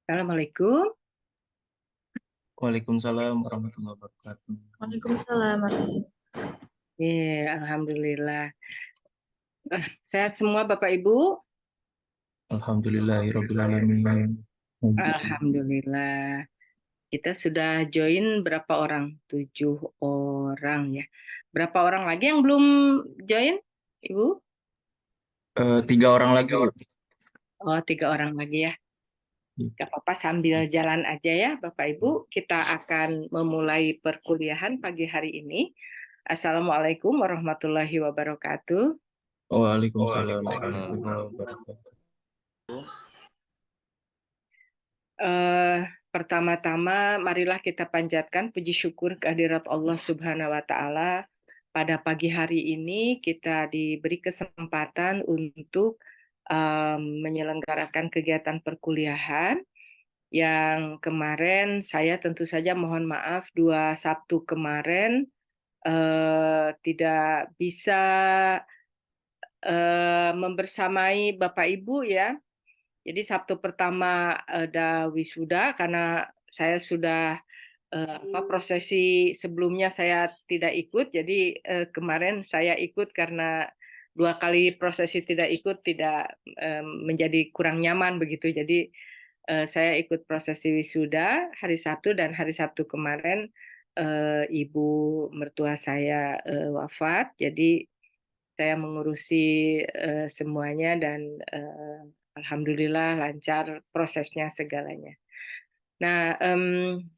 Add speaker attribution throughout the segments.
Speaker 1: Assalamualaikum.
Speaker 2: Waalaikumsalam warahmatullahi wabarakatuh.
Speaker 3: Waalaikumsalam warahmatullahi
Speaker 1: Iya, alhamdulillah. Sehat semua Bapak Ibu?
Speaker 2: Alhamdulillahirabbil alamin.
Speaker 1: Alhamdulillah. Kita sudah join berapa orang? 7 orang ya. Berapa orang lagi yang belum join, Ibu?
Speaker 2: 3 orang lagi.
Speaker 1: Oh, 3 orang lagi ya. Gak apa-apa, sambil jalan aja ya Bapak Ibu. Kita akan memulai perkuliahan pagi hari ini. Assalamualaikum warahmatullahi wabarakatuh.
Speaker 2: Waalaikumsalam warahmatullahi wabarakatuh.
Speaker 1: Pertama-tama marilah kita panjatkan puji syukur kehadirat Allah Subhanahu wa taala. Pada pagi hari ini kita diberi kesempatan untuk menyelenggarakan kegiatan perkuliahan yang kemarin saya tentu saja mohon maaf 2 Sabtu kemarin tidak bisa membersamai Bapak Ibu ya. Jadi Sabtu pertama ada wisuda karena saya sudah prosesi sebelumnya saya tidak ikut, jadi kemarin saya ikut karena 2 kali prosesi tidak ikut tidak menjadi kurang nyaman begitu. Jadi saya ikut prosesi wisuda hari Sabtu dan hari Sabtu kemarin ibu mertua saya wafat, jadi saya mengurusi semuanya dan alhamdulillah lancar prosesnya segalanya. Nah,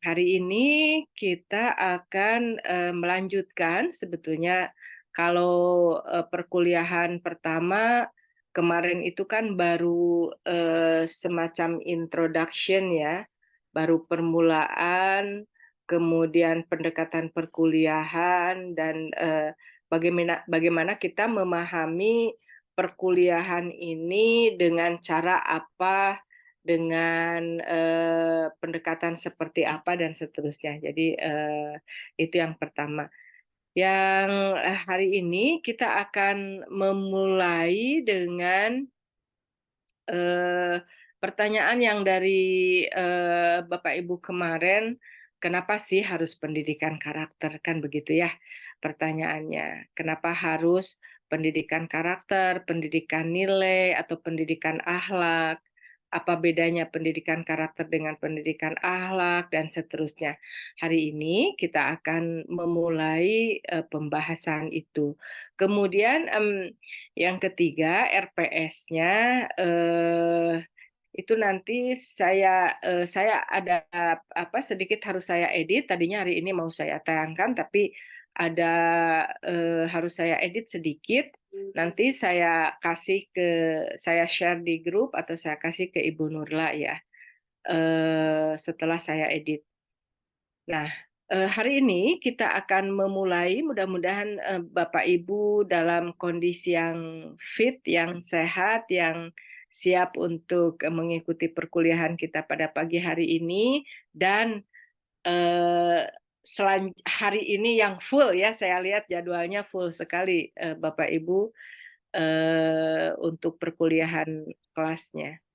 Speaker 1: hari ini kita akan melanjutkan sebetulnya kalau perkuliahan pertama kemarin itu kan baru semacam introduction ya, baru permulaan, kemudian pendekatan perkuliahan dan bagaimana kita memahami perkuliahan ini dengan cara apa, dengan pendekatan seperti apa dan seterusnya. Jadi itu yang pertama. Yang hari ini kita akan memulai dengan pertanyaan yang dari Bapak Ibu kemarin, kenapa sih harus pendidikan karakter, kan begitu ya pertanyaannya. Kenapa harus pendidikan karakter, pendidikan nilai, atau pendidikan akhlak? Apa bedanya pendidikan karakter dengan pendidikan akhlak, dan seterusnya. Hari ini kita akan memulai pembahasan itu. Kemudian yang ketiga, RPS-nya itu nanti saya ada sedikit harus saya edit. Tadinya hari ini mau saya tayangkan, tapi ada harus saya edit sedikit. Nanti saya share di grup atau saya kasih ke Ibu Nurla ya. Setelah saya edit. Nah, hari ini kita akan memulai, mudah-mudahan Bapak Ibu dalam kondisi yang fit, yang sehat, yang siap untuk mengikuti perkuliahan kita pada pagi hari ini, dan hari ini yang full ya, saya lihat jadwalnya full sekali Bapak Ibu untuk perkuliahan kelasnya.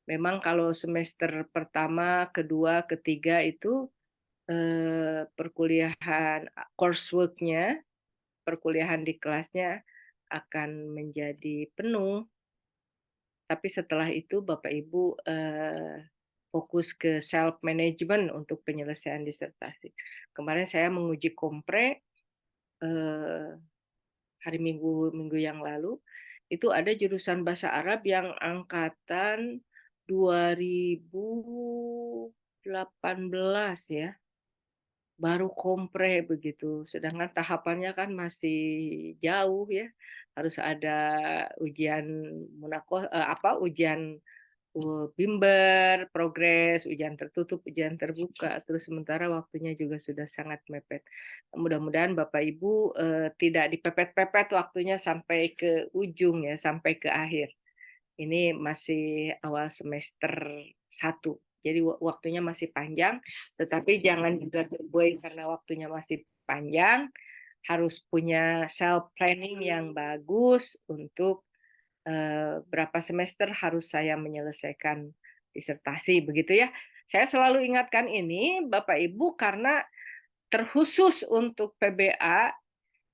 Speaker 1: Memang kalau semester pertama, kedua, ketiga itu perkuliahan coursework-nya, perkuliahan di kelasnya akan menjadi penuh. Tapi setelah itu Bapak Ibu fokus ke self management untuk penyelesaian disertasi. Kemarin saya menguji kompre hari Minggu yang lalu, itu ada jurusan bahasa Arab yang angkatan 2018 ya. Baru kompre begitu, sedangkan tahapannya kan masih jauh ya, harus ada ujian ujian bimber, progres, ujian tertutup, ujian terbuka, terus sementara waktunya juga sudah sangat mepet. Mudah-mudahan Bapak Ibu tidak dipepet-pepet waktunya sampai ke ujung ya, sampai ke akhir. Ini masih awal semester 1. Jadi waktunya masih panjang, tetapi jangan juga terbuai karena waktunya masih panjang. Harus punya self planning yang bagus untuk berapa semester harus saya menyelesaikan disertasi begitu ya. Saya selalu ingatkan ini Bapak Ibu karena terkhusus untuk PBA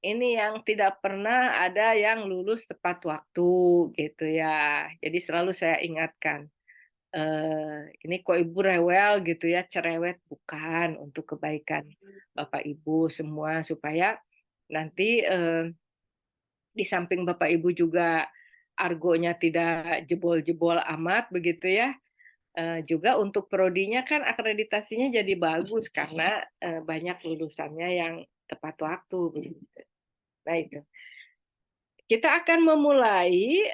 Speaker 1: ini yang tidak pernah ada yang lulus tepat waktu gitu ya. Jadi selalu saya ingatkan. Ini kok Ibu rewel gitu ya, cerewet, bukan, untuk kebaikan Bapak Ibu semua supaya nanti di samping Bapak Ibu juga argonya tidak jebol-jebol amat begitu ya. Juga untuk prodinya kan akreditasinya jadi bagus karena banyak lulusannya yang tepat waktu begitu. Nah itu. Kita akan memulai.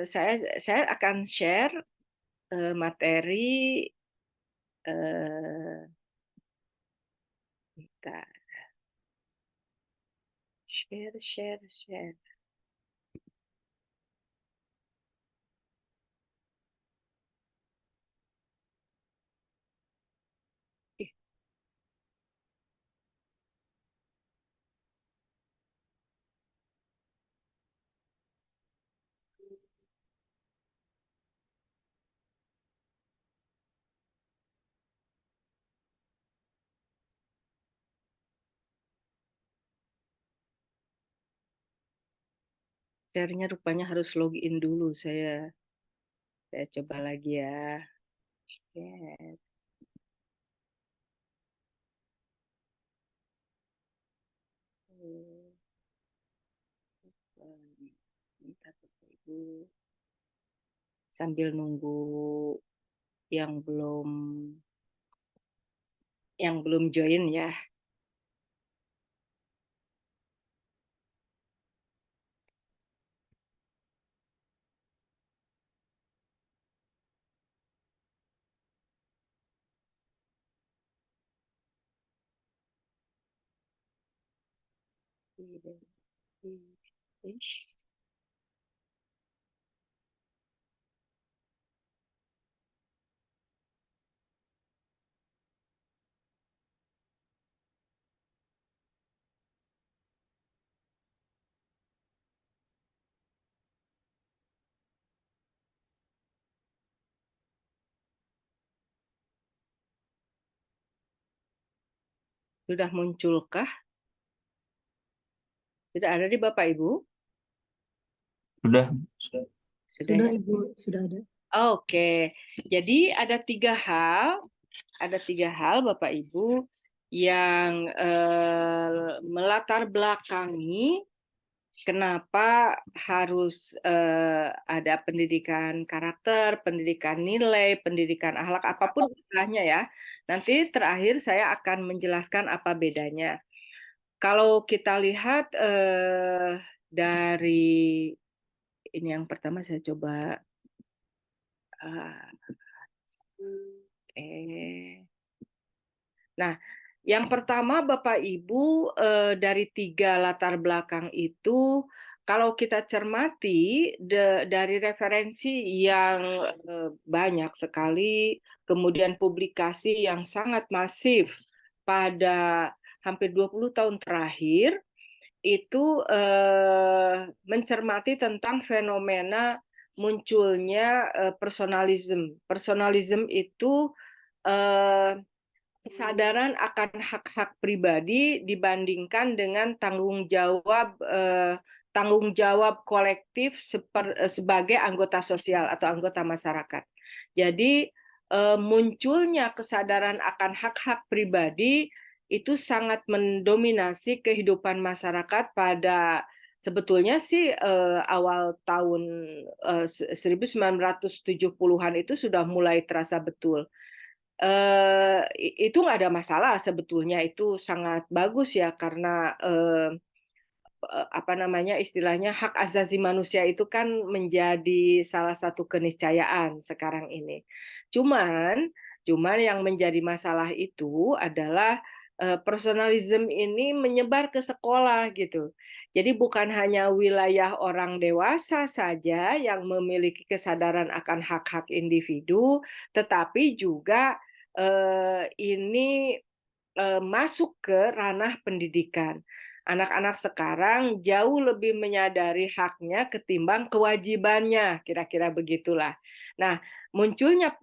Speaker 1: Saya akan share materi. Bentar. Share. Ih, share-nya rupanya harus login dulu. Saya coba lagi ya. Share. Bentar, Bapak Ibu. Sambil nunggu yang belum join ya. Sudah munculkah? Sudah ada di Bapak Ibu?
Speaker 2: Sudah.
Speaker 1: Sudah ya?
Speaker 3: Ibu, sudah ada.
Speaker 1: Oke, jadi ada tiga hal Bapak Ibu yang melatar belakangi kenapa harus ada pendidikan karakter, pendidikan nilai, pendidikan akhlak, apapun istilahnya ya. Nanti terakhir saya akan menjelaskan apa bedanya. Kalau kita lihat dari ini yang pertama saya coba. Nah, yang pertama Bapak Ibu dari tiga latar belakang itu, kalau kita cermati dari referensi yang banyak sekali, kemudian publikasi yang sangat masif pada hampir 20 tahun terakhir, itu mencermati tentang fenomena munculnya personalisme. Personalisme itu kesadaran akan hak-hak pribadi dibandingkan dengan tanggung jawab kolektif sebagai anggota sosial atau anggota masyarakat. Jadi munculnya kesadaran akan hak-hak pribadi itu sangat mendominasi kehidupan masyarakat pada sebetulnya sih awal tahun 1970-an itu sudah mulai terasa betul. Itu nggak ada masalah sebetulnya, itu sangat bagus ya karena apa namanya istilahnya hak asasi manusia itu kan menjadi salah satu keniscayaan sekarang ini. Cuman yang menjadi masalah itu adalah personalisme ini menyebar ke sekolah gitu. Jadi bukan hanya wilayah orang dewasa saja yang memiliki kesadaran akan hak-hak individu, tetapi juga ini masuk ke ranah pendidikan. Anak-anak sekarang jauh lebih menyadari haknya ketimbang kewajibannya, kira-kira begitulah. Nah, munculnya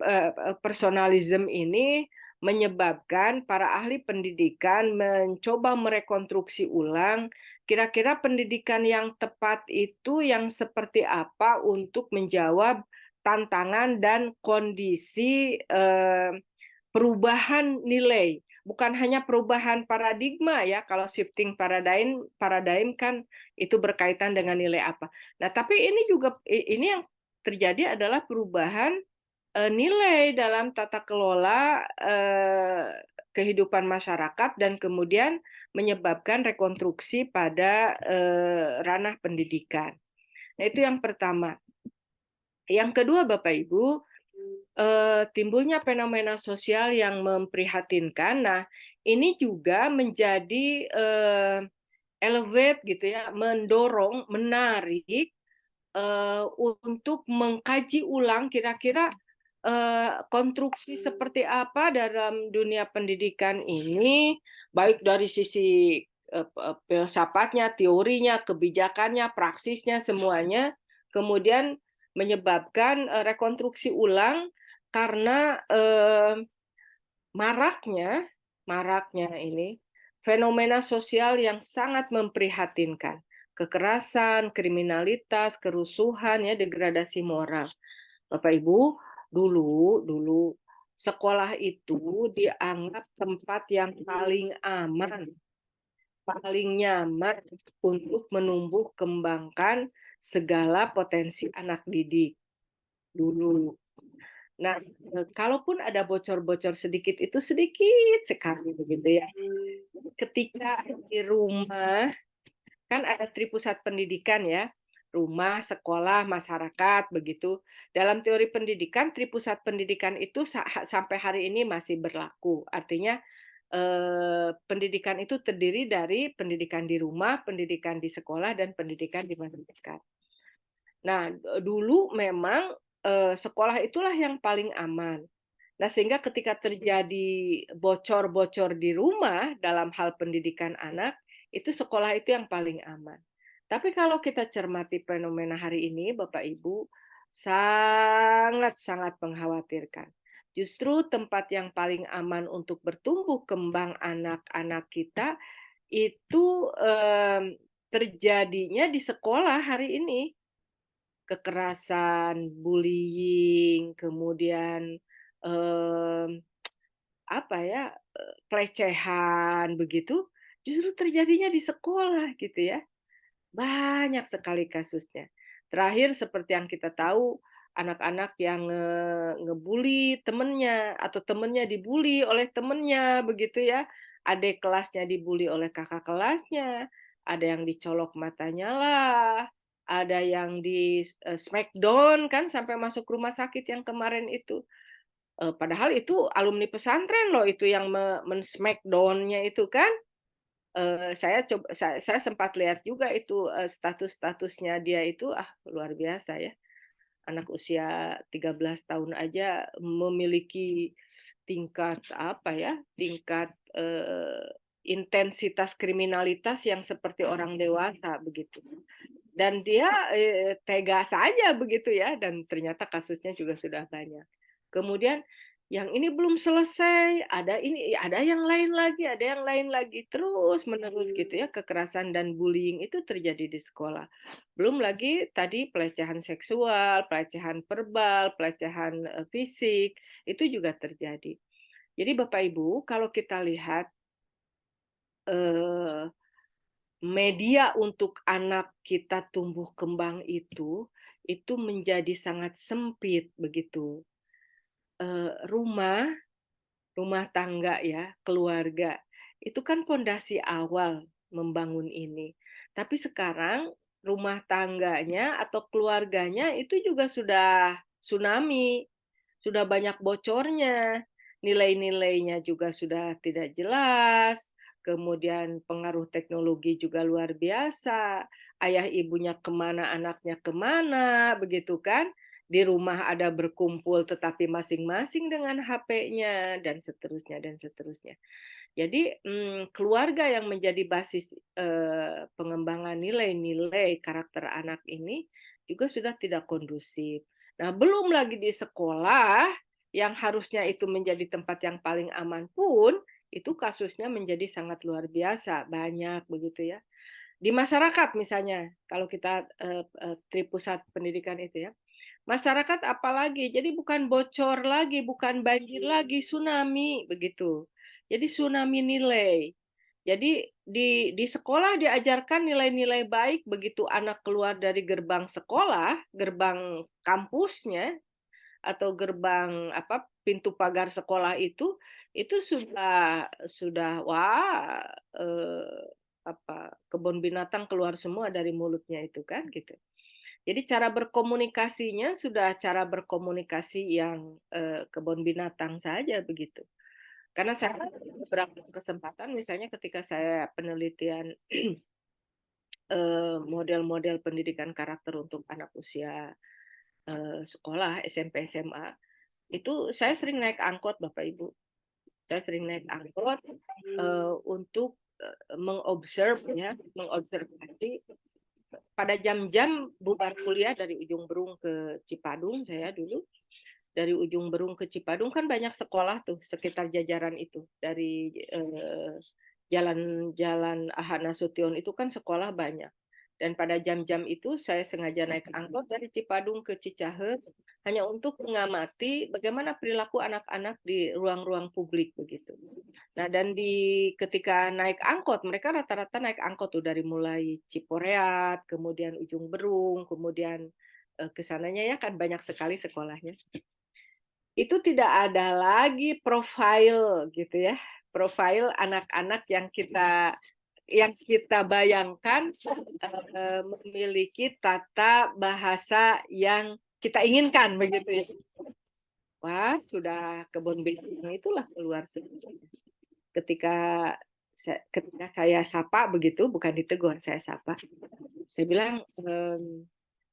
Speaker 1: personalism ini menyebabkan para ahli pendidikan mencoba merekonstruksi ulang kira-kira pendidikan yang tepat itu yang seperti apa untuk menjawab tantangan dan kondisi perubahan nilai, bukan hanya perubahan paradigma ya. Kalau shifting paradigm kan itu berkaitan dengan nilai apa. Nah, tapi ini juga ini yang terjadi adalah perubahan nilai dalam tata kelola kehidupan masyarakat dan kemudian menyebabkan rekonstruksi pada ranah pendidikan. Nah, itu yang pertama. Yang kedua, Bapak Ibu, timbulnya fenomena sosial yang memprihatinkan. Nah, ini juga menjadi elevate gitu ya, mendorong, menarik untuk mengkaji ulang kira-kira konstruksi seperti apa dalam dunia pendidikan ini, baik dari sisi filsafatnya, teorinya, kebijakannya, praksisnya, semuanya, kemudian menyebabkan rekonstruksi ulang karena maraknya ini fenomena sosial yang sangat memprihatinkan. Kekerasan, kriminalitas, kerusuhan, ya, degradasi moral. Bapak Ibu, dulu sekolah itu dianggap tempat yang paling aman, paling nyaman untuk menumbuh kembangkan segala potensi anak didik dulu. Nah, kalaupun ada bocor-bocor sedikit itu sedikit sekali begitu ya. Ketika di rumah kan ada tripusat pendidikan ya, rumah, sekolah, masyarakat begitu. Dalam teori pendidikan, tripusat pendidikan itu sampai hari ini masih berlaku. Artinya pendidikan itu terdiri dari pendidikan di rumah, pendidikan di sekolah, dan pendidikan di masyarakat. Nah, dulu memang sekolah itulah yang paling aman. Nah, sehingga ketika terjadi bocor-bocor di rumah dalam hal pendidikan anak, itu sekolah itu yang paling aman. Tapi kalau kita cermati fenomena hari ini, Bapak Ibu, sangat-sangat mengkhawatirkan. Justru tempat yang paling aman untuk bertumbuh kembang anak-anak kita itu terjadinya di sekolah hari ini. Kekerasan, bullying, kemudian apa ya, pelecehan begitu, justru terjadinya di sekolah gitu ya. Banyak sekali kasusnya. Terakhir seperti yang kita tahu, anak-anak yang ngebully temennya atau temennya dibully oleh temennya begitu ya. Adik kelasnya dibully oleh kakak kelasnya, ada yang dicolok matanya lah, ada yang di smackdown kan sampai masuk rumah sakit yang kemarin itu. Padahal itu alumni pesantren loh itu yang men-smackdown-nya itu kan. Saya sempat lihat juga itu, status-statusnya dia itu, luar biasa ya. Anak usia 13 tahun aja memiliki tingkat apa ya, tingkat, intensitas kriminalitas yang seperti orang dewasa begitu. Dan dia, tega saja begitu ya, dan ternyata kasusnya juga sudah banyak. Kemudian yang ini belum selesai, ada ini, ada yang lain lagi, ada yang lain lagi, terus-menerus gitu ya, kekerasan dan bullying itu terjadi di sekolah. Belum lagi tadi pelecehan seksual, pelecehan verbal, pelecehan, fisik, itu juga terjadi. Jadi Bapak Ibu, kalau kita lihat, eee, media untuk anak kita tumbuh kembang itu menjadi sangat sempit begitu. Rumah Rumah tangga ya, keluarga, itu kan pondasi awal membangun ini. Tapi sekarang rumah tangganya atau keluarganya itu juga sudah tsunami, sudah banyak bocornya, nilai-nilainya juga sudah tidak jelas, kemudian pengaruh teknologi juga luar biasa, ayah ibunya kemana, anaknya kemana, begitu kan. di rumah ada berkumpul tetapi masing-masing dengan HP-nya dan seterusnya dan seterusnya. Jadi keluarga yang menjadi basis pengembangan nilai-nilai karakter anak ini juga sudah tidak kondusif. Nah, belum lagi di sekolah yang harusnya itu menjadi tempat yang paling aman pun itu kasusnya menjadi sangat luar biasa, banyak begitu ya. Di masyarakat misalnya, kalau kita Tripusat Pendidikan itu ya. Masyarakat apalagi, jadi bukan bocor lagi, bukan banjir lagi, tsunami begitu. Jadi tsunami nilai. Jadi di sekolah diajarkan nilai-nilai baik, begitu anak keluar dari gerbang sekolah, gerbang kampusnya atau gerbang pintu pagar sekolah itu sudah wah kebun binatang keluar semua dari mulutnya itu kan gitu. Jadi cara berkomunikasinya sudah cara berkomunikasi yang kebun binatang saja begitu. Karena saya beberapa kesempatan misalnya ketika saya penelitian model-model pendidikan karakter untuk anak usia sekolah SMP SMA itu saya sering naik angkot Bapak Ibu. Saya sering naik angkot untuk mengobservasi pada jam-jam bubar kuliah dari Ujung Berung ke Cipadung saya dulu. Dari Ujung Berung ke Cipadung kan banyak sekolah tuh sekitar jajaran itu. Dari jalan-jalan Ahad Nasution itu kan sekolah banyak. Dan pada jam-jam itu saya sengaja naik angkot dari Cipadung ke Cicahe hanya untuk mengamati bagaimana perilaku anak-anak di ruang-ruang publik begitu. Nah, dan ketika naik angkot, mereka rata-rata naik angkot tuh dari mulai Ciporeat, kemudian Ujung Berung, kemudian ke sananya ya kan banyak sekali sekolahnya. Itu tidak ada lagi profil gitu ya, profil anak-anak yang kita bayangkan memiliki tata bahasa yang kita inginkan begitu ya. Wah, sudah kebun binatang itulah keluar semua. Ketika saya sapa begitu, bukan ditegur, saya sapa. Saya bilang,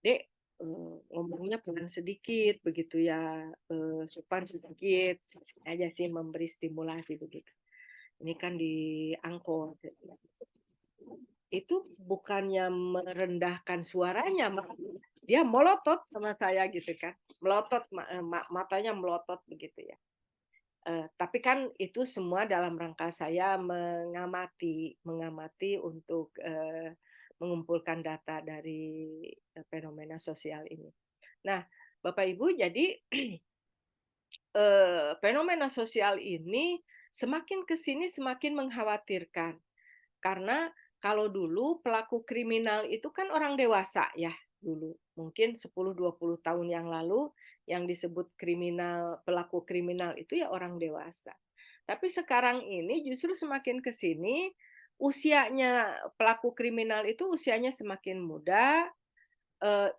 Speaker 1: Dek, ngomongnya pelan sedikit begitu ya, sopan sedikit aja sih memberi stimulasi begitu. Ini kan di angkot. Itu bukannya merendahkan suaranya, dia melotot sama saya gitu kan, melotot matanya melotot begitu ya. Tapi kan itu semua dalam rangka saya mengamati untuk mengumpulkan data dari fenomena sosial ini. Nah, Bapak Ibu, jadi fenomena sosial ini semakin ke sini semakin mengkhawatirkan. Karena kalau dulu pelaku kriminal itu kan orang dewasa ya dulu. Mungkin 10-20 tahun yang lalu yang disebut pelaku kriminal itu ya orang dewasa. Tapi sekarang ini justru semakin ke sini usianya pelaku kriminal itu usianya semakin muda,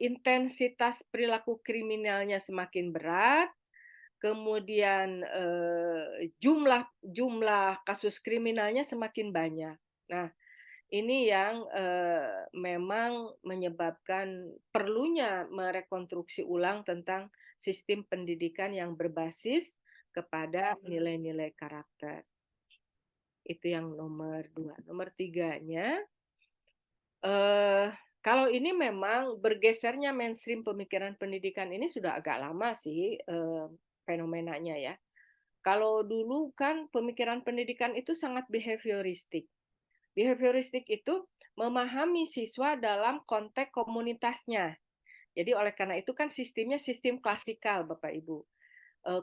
Speaker 1: intensitas perilaku kriminalnya semakin berat, kemudian jumlah kasus kriminalnya semakin banyak. Nah, ini yang memang menyebabkan perlunya merekonstruksi ulang tentang sistem pendidikan yang berbasis kepada nilai-nilai karakter. Itu yang nomor 2. Nomor 3-nya, kalau ini memang bergesernya mainstream pemikiran pendidikan ini sudah agak lama sih fenomenanya ya. Kalau dulu kan pemikiran pendidikan itu sangat behavioristik. Behavioristik itu memahami siswa dalam konteks komunitasnya. Jadi oleh karena itu kan sistemnya sistem klasikal Bapak Ibu.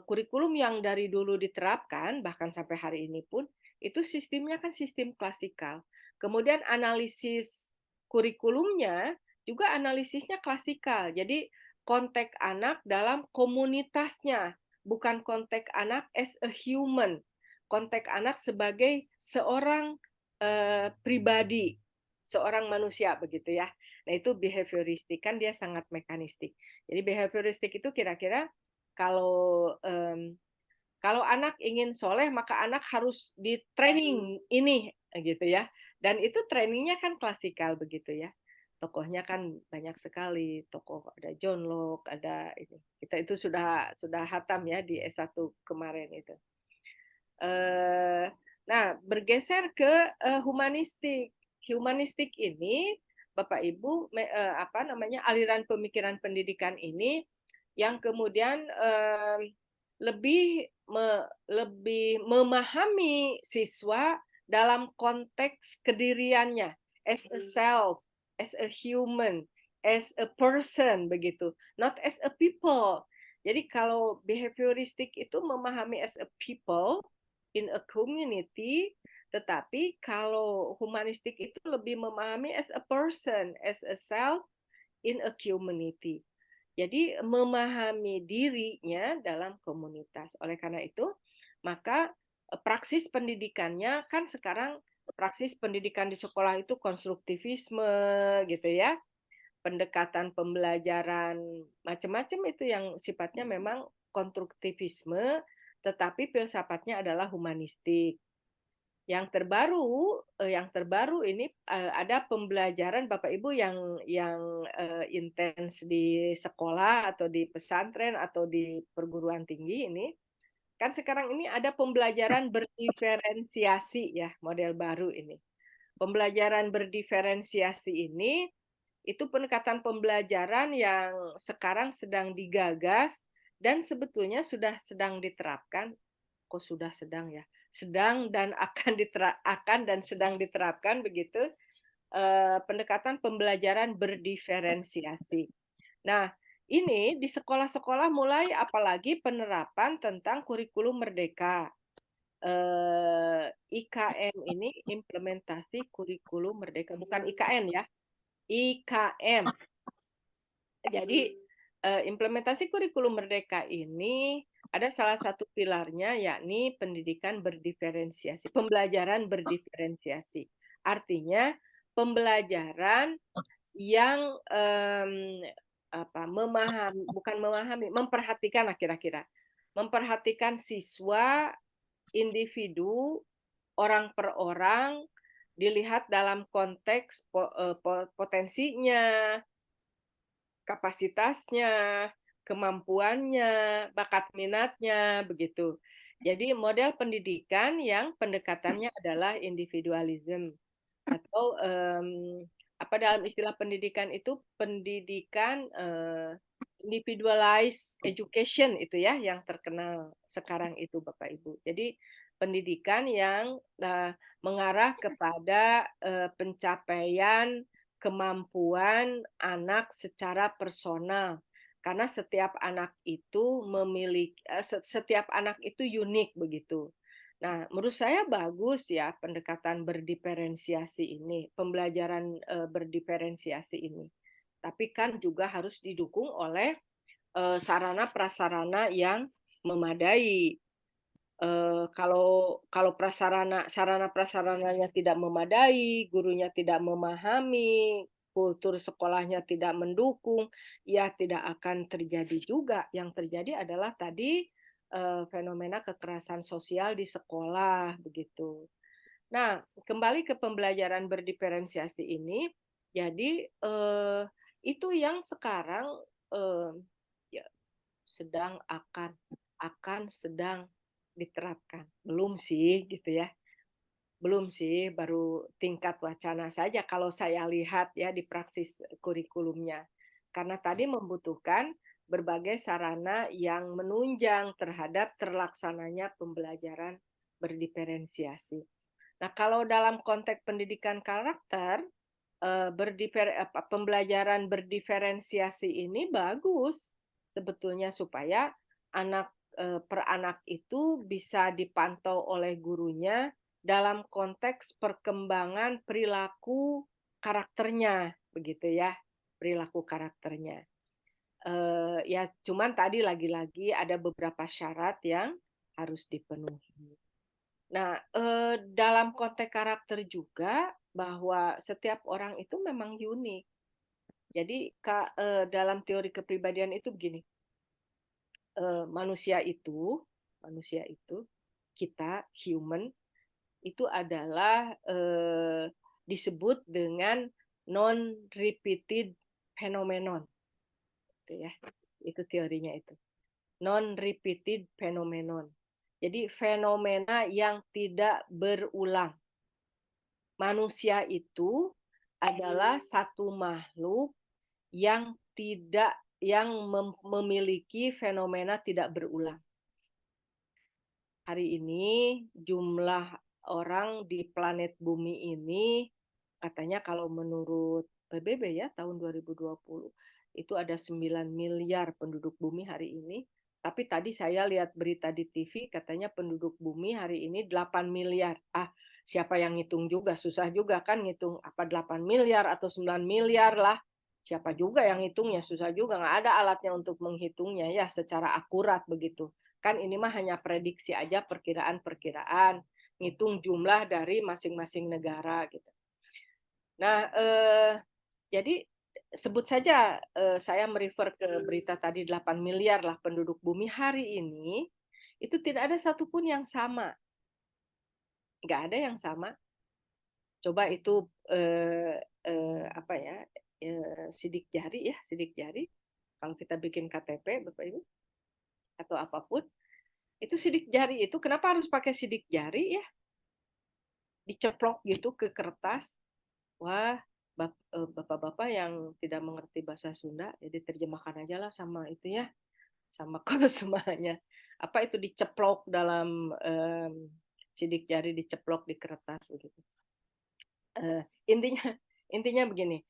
Speaker 1: Kurikulum yang dari dulu diterapkan bahkan sampai hari ini pun itu sistemnya kan sistem klasikal. Kemudian analisis kurikulumnya juga analisisnya klasikal. Jadi konteks anak dalam komunitasnya, bukan konteks anak as a human. Konteks anak sebagai seorang pribadi, seorang manusia begitu ya. Nah, itu behavioristik kan dia sangat mekanistik. Jadi behavioristik itu kira-kira kalau kalau anak ingin soleh maka anak harus di training ini gitu ya. Dan itu trainingnya kan klasikal begitu ya. tokohnya kan banyak sekali, tokoh ada John Locke, ada ini. Kita itu sudah hatam ya di S1 kemarin itu. Nah, bergeser ke humanistik. Humanistik ini Bapak Ibu aliran pemikiran pendidikan ini yang kemudian lebih memahami siswa dalam konteks kediriannya as a self, as a human, as a person begitu, not as a people. Jadi kalau behavioristik itu memahami as a people in a community, tetapi kalau humanistik itu lebih memahami as a person, as a self in a community. Jadi memahami dirinya dalam komunitas. Oleh karena itu, maka praksis pendidikannya kan sekarang praksis pendidikan di sekolah itu konstruktivisme gitu ya. Pendekatan pembelajaran macam-macam itu yang sifatnya memang konstruktivisme, tetapi filsafatnya adalah humanistik. Yang terbaru ini ada pembelajaran Bapak Ibu yang intens di sekolah atau di pesantren atau di perguruan tinggi ini. Kan sekarang ini ada pembelajaran berdiferensiasi ya, model baru ini. Pembelajaran berdiferensiasi ini itu pendekatan pembelajaran yang sekarang sedang digagas dan sebetulnya sudah sedang diterapkan. Kok sudah sedang ya? Sedang dan akan sedang diterapkan begitu pendekatan pembelajaran berdiferensiasi. Nah, ini di sekolah-sekolah mulai apalagi penerapan tentang kurikulum merdeka. IKM ini implementasi kurikulum merdeka, bukan IKN ya, IKM. Jadi implementasi kurikulum merdeka ini ada salah satu pilarnya yakni pendidikan berdiferensiasi, pembelajaran berdiferensiasi. Artinya pembelajaran yang memperhatikan kira-kira, memperhatikan siswa, individu, orang per orang, dilihat dalam konteks potensinya, kapasitasnya, kemampuannya, bakat minatnya, begitu. Jadi model pendidikan yang pendekatannya adalah individualism atau dalam istilah pendidikan itu pendidikan individualized education itu ya yang terkenal sekarang itu Bapak Ibu. Jadi pendidikan yang mengarah kepada pencapaian kemampuan anak secara personal. Karena setiap anak itu setiap anak itu unik begitu. Nah, menurut saya bagus ya pendekatan berdiferensiasi ini, pembelajaran berdiferensiasi ini. Tapi kan juga harus didukung oleh sarana prasarana yang memadai. Kalau sarana prasarananya tidak memadai, gurunya tidak memahami, kultur sekolahnya tidak mendukung, ya tidak akan terjadi juga. Yang terjadi adalah tadi fenomena kekerasan sosial di sekolah begitu. Nah, kembali ke pembelajaran berdiferensiasi ini, jadi itu yang sekarang ya, sedang diterapkan. Belum sih gitu ya. Belum sih, baru tingkat wacana saja kalau saya lihat ya di praksis kurikulumnya. Karena tadi membutuhkan berbagai sarana yang menunjang terhadap terlaksananya pembelajaran berdiferensiasi. Nah, kalau dalam konteks pendidikan karakter, pembelajaran berdiferensiasi ini bagus sebetulnya supaya anak per anak itu bisa dipantau oleh gurunya dalam konteks perkembangan perilaku karakternya, begitu ya, perilaku karakternya. Ya, cuman tadi lagi-lagi ada beberapa syarat yang harus dipenuhi. Nah, dalam konteks karakter juga bahwa setiap orang itu memang unik. Jadi dalam teori kepribadian itu begini, manusia itu kita human itu adalah disebut dengan non-repeated phenomenon. Itu ya, itu teorinya itu. Non-repeated phenomenon. Jadi fenomena yang tidak berulang. Manusia itu adalah satu makhluk yang memiliki fenomena tidak berulang. Hari ini jumlah orang di planet bumi ini katanya kalau menurut PBB ya tahun 2020 itu ada 9 miliar penduduk bumi hari ini. Tapi tadi saya lihat berita di TV katanya penduduk bumi hari ini 8 miliar. Siapa yang ngitung juga? Susah juga kan ngitung apa 8 miliar atau 9 miliar lah. Siapa juga yang ngitungnya? Susah juga, nggak ada alatnya untuk menghitungnya ya secara akurat begitu. Kan ini mah hanya prediksi aja, perkiraan-perkiraan, ngitung jumlah dari masing-masing negara gitu. Nah, jadi sebut saja saya merefer ke berita tadi 8 miliar lah penduduk bumi hari ini, itu tidak ada satupun yang sama. Nggak ada yang sama. Coba itu apa ya, sidik jari ya, sidik jari. Kalau kita bikin KTP, Bapak Ibu, atau apapun, itu sidik jari itu kenapa harus pakai sidik jari ya? Diceplok gitu ke kertas. Wah, bapak-bapak yang tidak mengerti bahasa Sunda, jadi terjemahkan aja lah sama itu ya, sama kalau semuanya. Apa itu diceplok dalam sidik jari, diceplok di kertas begitu. Intinya begini,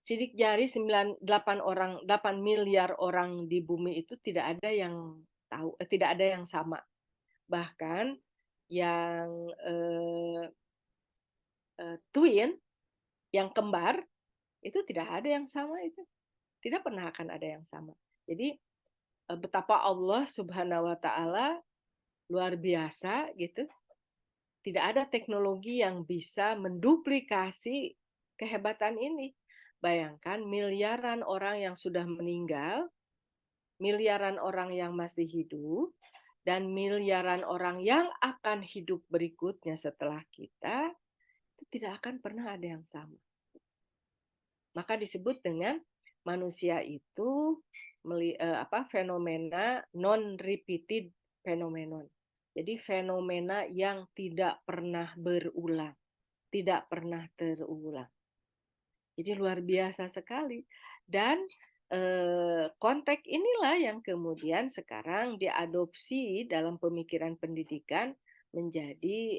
Speaker 1: sidik jari 8 miliar orang di bumi itu tidak ada yang tahu, tidak ada yang sama. Bahkan yang twin, yang kembar, itu tidak ada yang sama itu. Tidak pernah akan ada yang sama. Jadi betapa Allah Subhanahu wa taala luar biasa gitu. Tidak ada teknologi yang bisa menduplikasi kehebatan ini. Bayangkan miliaran orang yang sudah meninggal, miliaran orang yang masih hidup, dan miliaran orang yang akan hidup berikutnya setelah kita, itu tidak akan pernah ada yang sama. Maka disebut dengan manusia itu fenomena non-repeated phenomenon. Jadi fenomena yang tidak pernah berulang, tidak pernah terulang. Jadi luar biasa sekali. Dan konteks inilah yang kemudian sekarang diadopsi dalam pemikiran pendidikan menjadi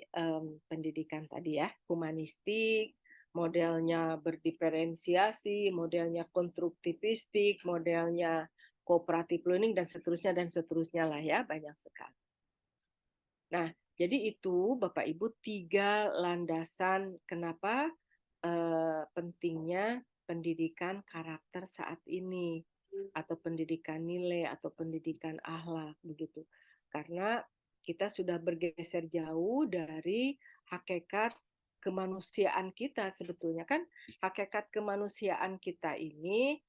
Speaker 1: pendidikan tadi ya, humanistik, modelnya berdiferensiasi, modelnya konstruktivistik, modelnya cooperative learning, dan seterusnya lah ya, banyak sekali. Nah, jadi itu Bapak Ibu 3 landasan kenapa pentingnya pendidikan karakter saat ini, atau pendidikan nilai, atau pendidikan akhlak begitu. Karena kita sudah bergeser jauh dari hakikat kemanusiaan kita sebetulnya kan. Hakikat kemanusiaan kita ini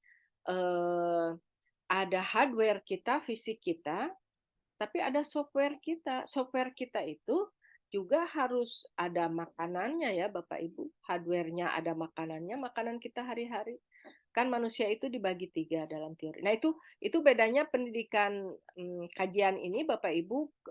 Speaker 1: ada hardware kita, fisik kita, tapi ada software kita. Software kita itu juga harus ada makanannya ya Bapak Ibu. Hardware-nya ada makanannya, makanan kita hari-hari. Kan manusia itu dibagi 3 dalam teori. Nah itu bedanya pendidikan kajian ini Bapak Ibu,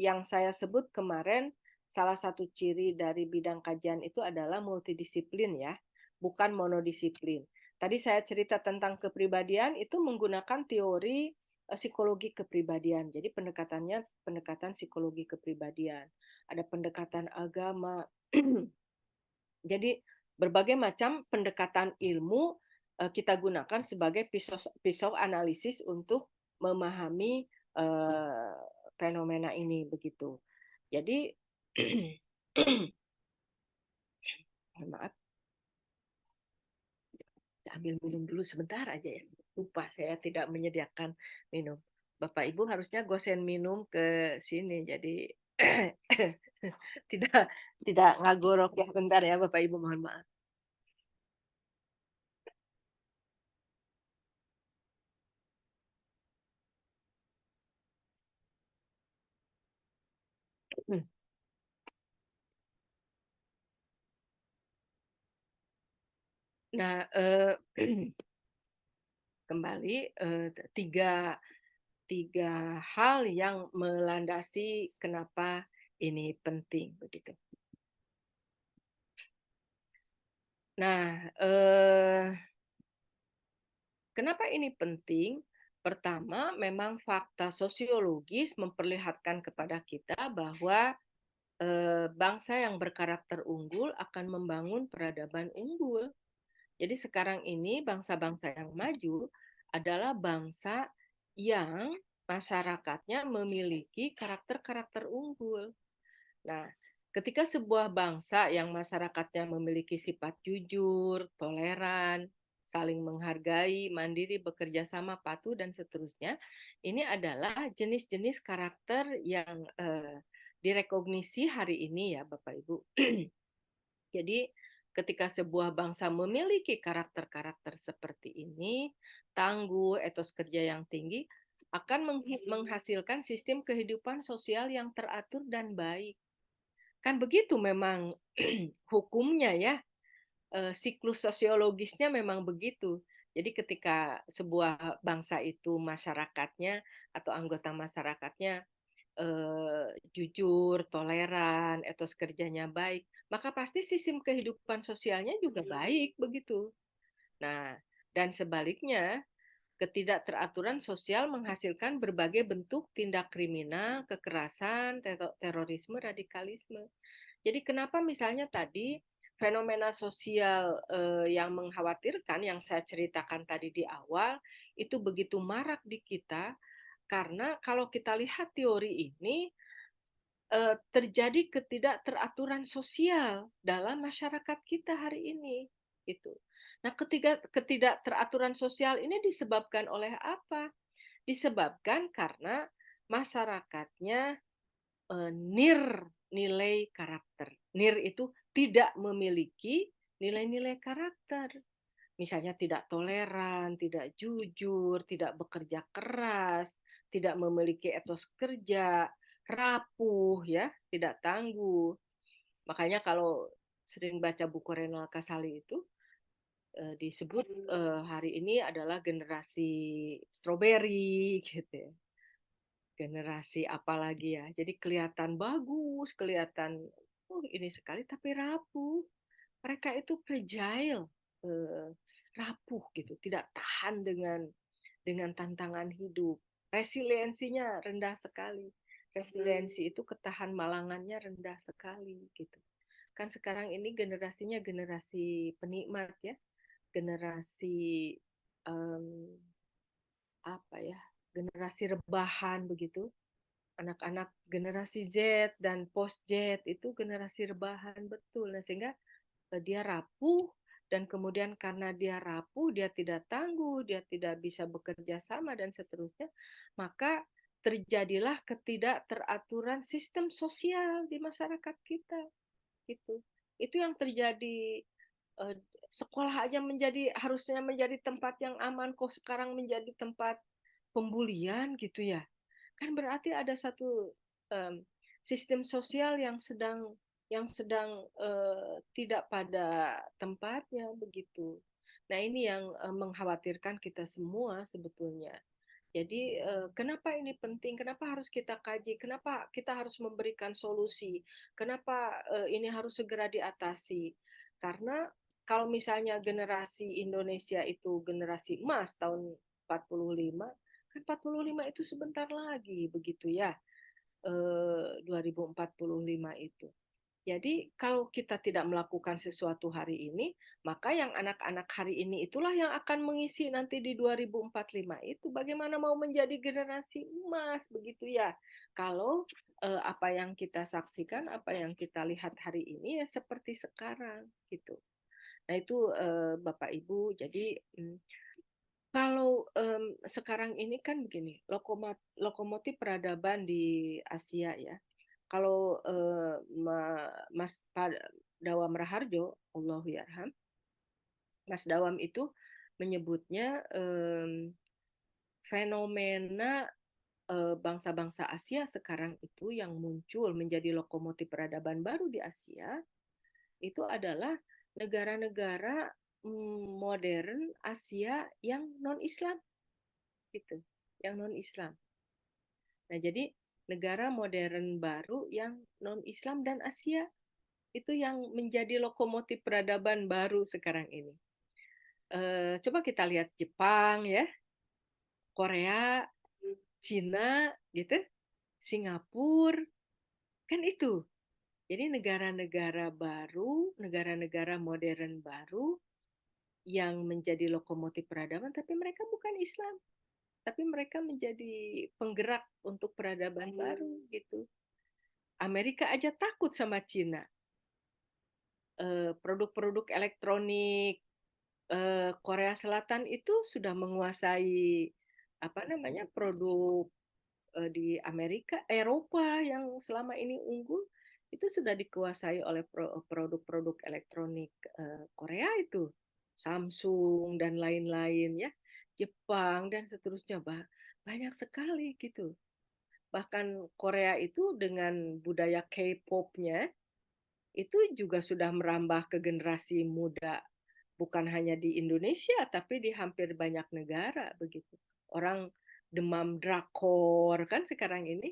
Speaker 1: yang saya sebut kemarin, salah satu ciri dari bidang kajian itu adalah multidisiplin ya, bukan monodisiplin. Tadi saya cerita tentang kepribadian itu menggunakan teori psikologi kepribadian. Jadi pendekatannya pendekatan psikologi kepribadian. Ada pendekatan agama. Jadi berbagai macam pendekatan ilmu kita gunakan sebagai pisau analisis untuk memahami fenomena ini begitu. Jadi maaf, ambil minum dulu sebentar aja ya. Lupa saya tidak menyediakan minum. Bapak Ibu harusnya gosen minum ke sini, jadi tidak tidak ngagorok ya, bentar ya Bapak Ibu, mohon maaf. Nah, kembali tiga hal yang melandasi kenapa ini penting begitu. Nah, kenapa ini penting? Pertama, memang fakta sosiologis memperlihatkan kepada kita bahwa bangsa yang berkarakter unggul akan membangun peradaban unggul. Jadi sekarang ini bangsa-bangsa yang maju adalah bangsa yang masyarakatnya memiliki karakter-karakter unggul. Nah, ketika sebuah bangsa yang masyarakatnya memiliki sifat jujur, toleran, saling menghargai, mandiri, bekerja sama, patuh, dan seterusnya, ini adalah jenis-jenis karakter yang direkognisi hari ini ya Bapak Ibu. Jadi ketika sebuah bangsa memiliki karakter-karakter seperti ini, tangguh, etos kerja yang tinggi, akan menghasilkan sistem kehidupan sosial yang teratur dan baik. Kan begitu memang hukumnya ya, siklus sosiologisnya memang begitu. Jadi ketika sebuah bangsa itu masyarakatnya atau anggota masyarakatnya jujur, toleran, etos kerjanya baik, maka pasti sistem kehidupan sosialnya juga baik begitu. Nah, dan sebaliknya, ketidakteraturan sosial menghasilkan berbagai bentuk tindak kriminal, kekerasan, terorisme, radikalisme. Jadi kenapa misalnya tadi fenomena sosial yang mengkhawatirkan yang saya ceritakan tadi di awal itu begitu marak di kita karena kalau kita lihat teori ini terjadi ketidakteraturan sosial dalam masyarakat kita hari ini gitu. Nah, ketidakteraturan sosial ini disebabkan oleh apa? Disebabkan karena masyarakatnya nilai karakter. Nir itu tidak memiliki nilai-nilai karakter. Misalnya tidak toleran, tidak jujur, tidak bekerja keras, tidak memiliki etos kerja, rapuh ya, tidak tangguh. Makanya kalau sering baca buku Renal Kasali itu disebut hari ini adalah generasi strawberry gitu ya. Generasi apalagi ya. Jadi kelihatan bagus, kelihatan ini sekali tapi rapuh. Mereka itu fragile, rapuh gitu, tidak tahan dengan tantangan hidup. Resiliensinya rendah sekali. Resiliensi itu ketahan malangannya rendah sekali gitu. Kan sekarang ini generasinya generasi penikmat ya, generasi um, apa ya, generasi rebahan begitu. Anak-anak generasi Z dan post Z itu generasi rebahan betul. Nah, sehingga dia rapuh dan kemudian karena dia rapuh, dia tidak tangguh, dia tidak bisa bekerja sama dan seterusnya, maka terjadilah ketidakteraturan sistem sosial di masyarakat kita gitu. Itu yang terjadi. Sekolah aja harusnya menjadi tempat yang aman, kok sekarang menjadi tempat pembulian gitu ya. Kan berarti ada satu sistem sosial yang sedang tidak pada tempatnya begitu. Nah, ini yang mengkhawatirkan kita semua sebetulnya. Jadi kenapa ini penting? Kenapa harus kita kaji? Kenapa kita harus memberikan solusi? Kenapa ini harus segera diatasi? Karena kalau misalnya generasi Indonesia itu generasi emas tahun 45, kan 45 itu sebentar lagi begitu ya. 2045 itu. Jadi kalau kita tidak melakukan sesuatu hari ini, maka yang anak-anak hari ini itulah yang akan mengisi nanti di 2045 itu. Bagaimana mau menjadi generasi emas begitu ya? Kalau apa yang kita saksikan, apa yang kita lihat hari ini ya seperti sekarang gitu. Nah itu Bapak Ibu, jadi kalau sekarang ini kan begini, lokomotif peradaban di Asia ya. Kalau Mas Dawam Raharjo, Allahu yarham, Mas Dawam itu menyebutnya fenomena bangsa-bangsa Asia sekarang itu yang muncul menjadi lokomotif peradaban baru di Asia itu adalah negara-negara modern Asia yang non-Islam gitu, yang non-Islam. Nah, jadi negara modern baru yang non-Islam dan Asia itu yang menjadi lokomotif peradaban baru sekarang ini. Coba kita lihat Jepang ya, Korea, Cina gitu, Singapura, kan itu. Jadi negara-negara baru, negara-negara modern baru yang menjadi lokomotif peradaban, tapi mereka bukan Islam, tapi mereka menjadi penggerak untuk peradaban baru gitu. Amerika aja takut sama Cina. Produk-produk elektronik Korea Selatan itu sudah menguasai apa namanya produk di Amerika, Eropa yang selama ini unggul itu sudah dikuasai oleh produk-produk elektronik Korea itu, Samsung dan lain-lain ya, Jepang dan seterusnya, banyak sekali gitu. Bahkan Korea itu dengan budaya K-pop-nya itu juga sudah merambah ke generasi muda, bukan hanya di Indonesia tapi di hampir banyak negara begitu. Orang demam drakor kan sekarang ini,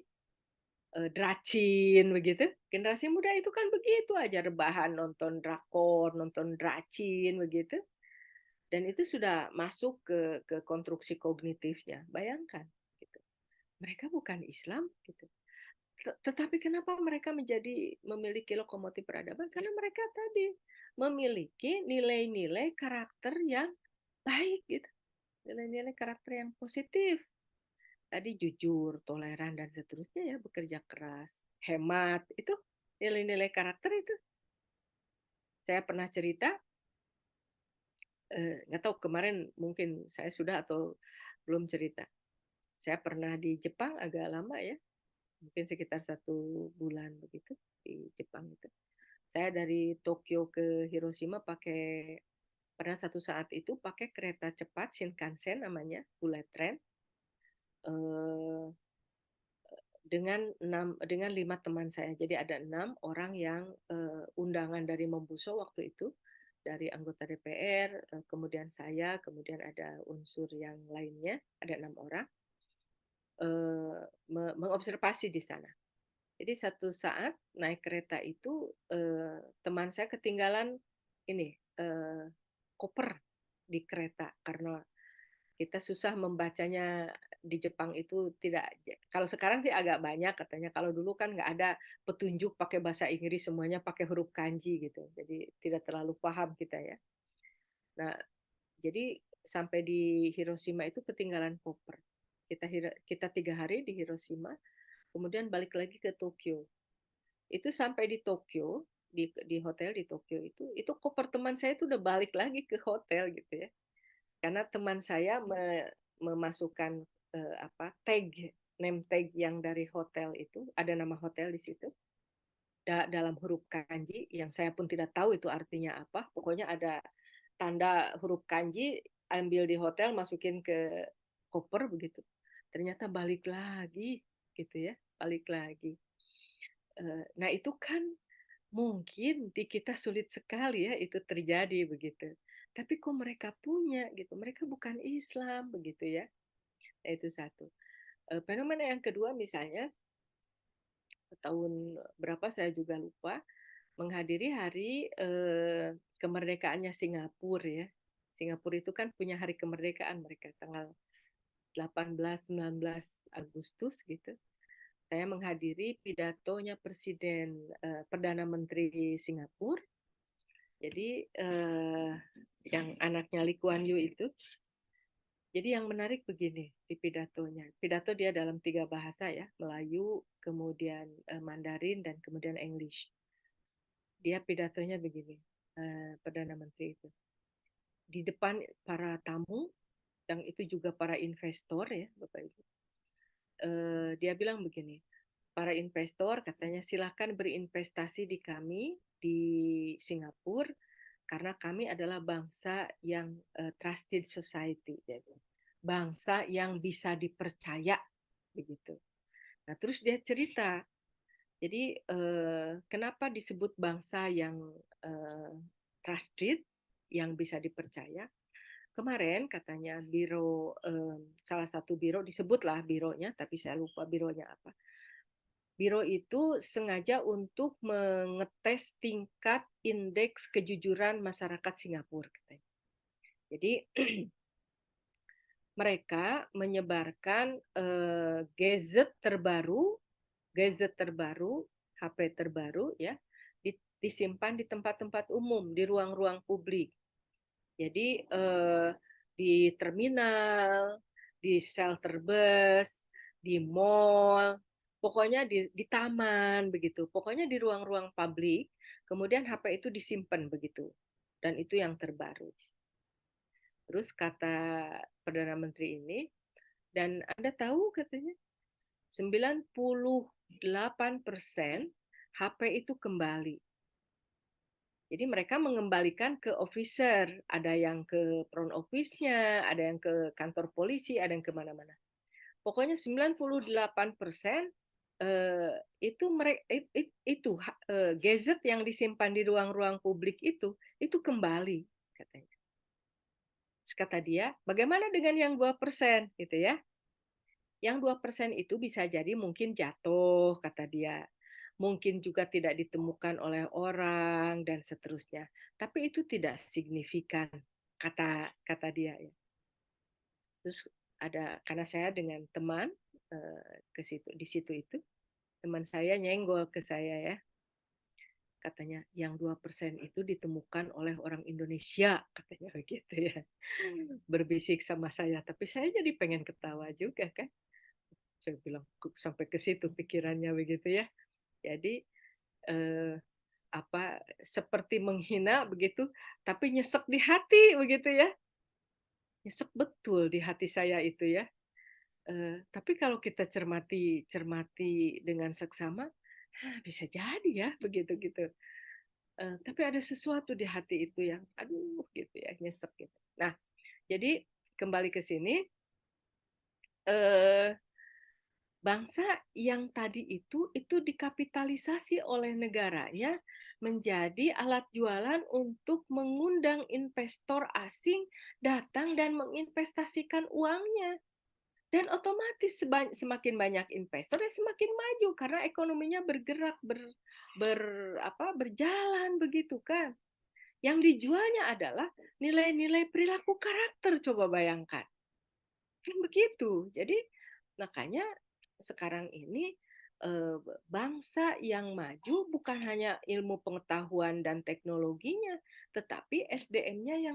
Speaker 1: dracin begitu. Generasi muda itu kan begitu aja rebahan nonton drakor, nonton dracin begitu. Dan itu sudah masuk ke konstruksi kognitifnya. Bayangkan gitu. Mereka bukan Islam gitu. Tetapi kenapa mereka memiliki lokomotif peradaban? Karena mereka tadi memiliki nilai-nilai karakter yang baik gitu. Nilai-nilai karakter yang positif. Tadi jujur, toleran dan seterusnya ya, bekerja keras, hemat, itu nilai-nilai karakter itu. Saya pernah cerita, nggak tahu kemarin mungkin saya sudah atau belum cerita. Saya pernah di Jepang agak lama ya, mungkin sekitar 1 bulan begitu di Jepang itu. Saya dari Tokyo ke Hiroshima pada satu saat itu pakai kereta cepat Shinkansen namanya, bullet train, eh, dengan 5 teman saya. Jadi ada 6 orang yang undangan dari Mombuso waktu itu, dari anggota DPR, kemudian saya, kemudian ada unsur yang lainnya, ada 6 orang mengobservasi di sana. Jadi satu saat naik kereta itu teman saya ketinggalan ini koper di kereta karena kita susah membacanya di Jepang itu tidak. Kalau sekarang sih agak banyak katanya. Kalau dulu kan nggak ada petunjuk pakai bahasa Inggris, semuanya pakai huruf kanji gitu. Jadi tidak terlalu paham kita ya. Nah, jadi sampai di Hiroshima itu ketinggalan koper. Kita 3 hari di Hiroshima, kemudian balik lagi ke Tokyo. Itu sampai di Tokyo, di hotel di Tokyo itu koper teman saya itu udah balik lagi ke hotel gitu ya, karena teman saya memasukkan tag, name tag yang dari hotel itu, ada nama hotel di situ dalam huruf kanji yang saya pun tidak tahu itu artinya apa, pokoknya ada tanda huruf kanji, ambil di hotel masukin ke koper begitu, ternyata balik lagi gitu ya, balik lagi. Nah itu kan mungkin di kita sulit sekali ya itu terjadi begitu. Tapi kok mereka punya gitu, mereka bukan Islam begitu ya. Nah, itu satu. Fenomena yang kedua misalnya tahun berapa saya juga lupa, menghadiri hari kemerdekaannya Singapura ya. Singapura itu kan punya hari kemerdekaan mereka tanggal 18 19 Agustus gitu. Saya menghadiri pidatonya Perdana Menteri Singapura. Jadi yang anaknya Lee Kuan Yew itu. Jadi yang menarik begini di pidatonya. Pidato dia dalam 3 bahasa ya, Melayu, kemudian Mandarin, dan kemudian English. Dia pidatonya begini, Perdana Menteri itu. Di depan para tamu, yang itu juga para investor ya, Bapak Ibu. Dia bilang begini, para investor katanya silakan berinvestasi di kami di Singapura karena kami adalah bangsa yang trusted society, jadi bangsa yang bisa dipercaya begitu. Nah terus dia cerita, jadi kenapa disebut bangsa yang trusted? yang bisa dipercaya. Kemarin katanya salah satu biro, disebutlah bironya, tapi saya lupa bironya apa. Biro itu sengaja untuk mengetes tingkat indeks kejujuran masyarakat Singapura katanya. Jadi mereka menyebarkan gadget terbaru, HP terbaru ya, disimpan di tempat-tempat umum, di ruang-ruang publik. Jadi di terminal, di shelter bus, di mall, pokoknya di taman begitu. Pokoknya di ruang-ruang publik, kemudian HP itu disimpan begitu. Dan itu yang terbaru. Terus kata Perdana Menteri ini, dan Anda tahu katanya 98% HP itu kembali. Jadi mereka mengembalikan ke officer, ada yang ke front office-nya, ada yang ke kantor polisi, ada yang kemana-mana. Pokoknya 98% itu gadget yang disimpan di ruang-ruang publik itu kembali katanya. Terus kata dia, bagaimana dengan yang 2% gitu ya? Yang 2% itu bisa jadi mungkin jatuh, kata dia. Mungkin juga tidak ditemukan oleh orang dan seterusnya. Tapi itu tidak signifikan, kata dia ya. Terus karena saya dengan teman di situ itu, teman saya nyenggol ke saya ya. Katanya yang 2% itu ditemukan oleh orang Indonesia, katanya begitu ya. Berbisik sama saya, tapi saya jadi pengen ketawa juga kan. Saya bilang sampai ke situ pikirannya begitu ya. Jadi seperti menghina begitu, tapi nyesek di hati begitu ya. Nyesek betul di hati saya itu ya. Tapi kalau kita cermati dengan seksama, bisa jadi ya begitu gitu. Tapi ada sesuatu di hati itu yang aduh gitu ya, nyesek gitu. Nah, jadi kembali ke sini, bangsa yang tadi itu dikapitalisasi oleh negaranya menjadi alat jualan untuk mengundang investor asing datang dan menginvestasikan uangnya. Dan otomatis semakin banyak investor ya semakin maju karena ekonominya bergerak berjalan begitu kan. Yang dijualnya adalah nilai-nilai perilaku karakter, coba bayangkan. Kan begitu. Jadi makanya sekarang ini bangsa yang maju bukan hanya ilmu pengetahuan dan teknologinya, tetapi SDM-nya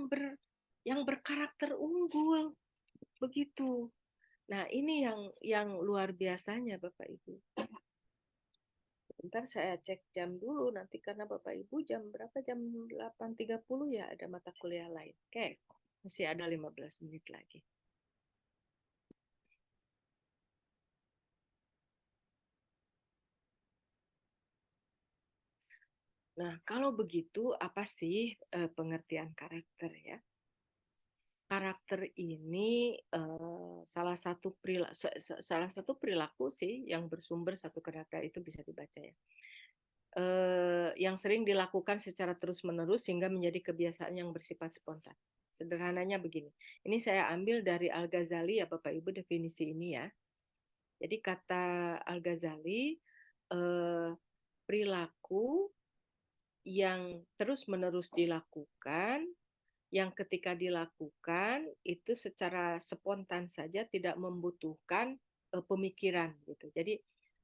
Speaker 1: yang berkarakter unggul. Begitu. Nah, ini yang luar biasanya Bapak Ibu. Bentar saya cek jam dulu nanti karena Bapak Ibu jam berapa? Jam 8.30 ya ada mata kuliah lain. Oke, masih ada 15 menit lagi. Nah, kalau begitu apa sih pengertian karakter ya? Karakter ini salah satu perilaku sih yang bersumber satu karakter itu bisa dibaca ya. Yang sering dilakukan secara terus-menerus sehingga menjadi kebiasaan yang bersifat spontan. Sederhananya begini. Ini saya ambil dari Al-Ghazali ya Bapak Ibu definisi ini ya. Jadi kata Al-Ghazali perilaku yang terus-menerus dilakukan, yang ketika dilakukan itu secara spontan saja tidak membutuhkan pemikiran gitu. Jadi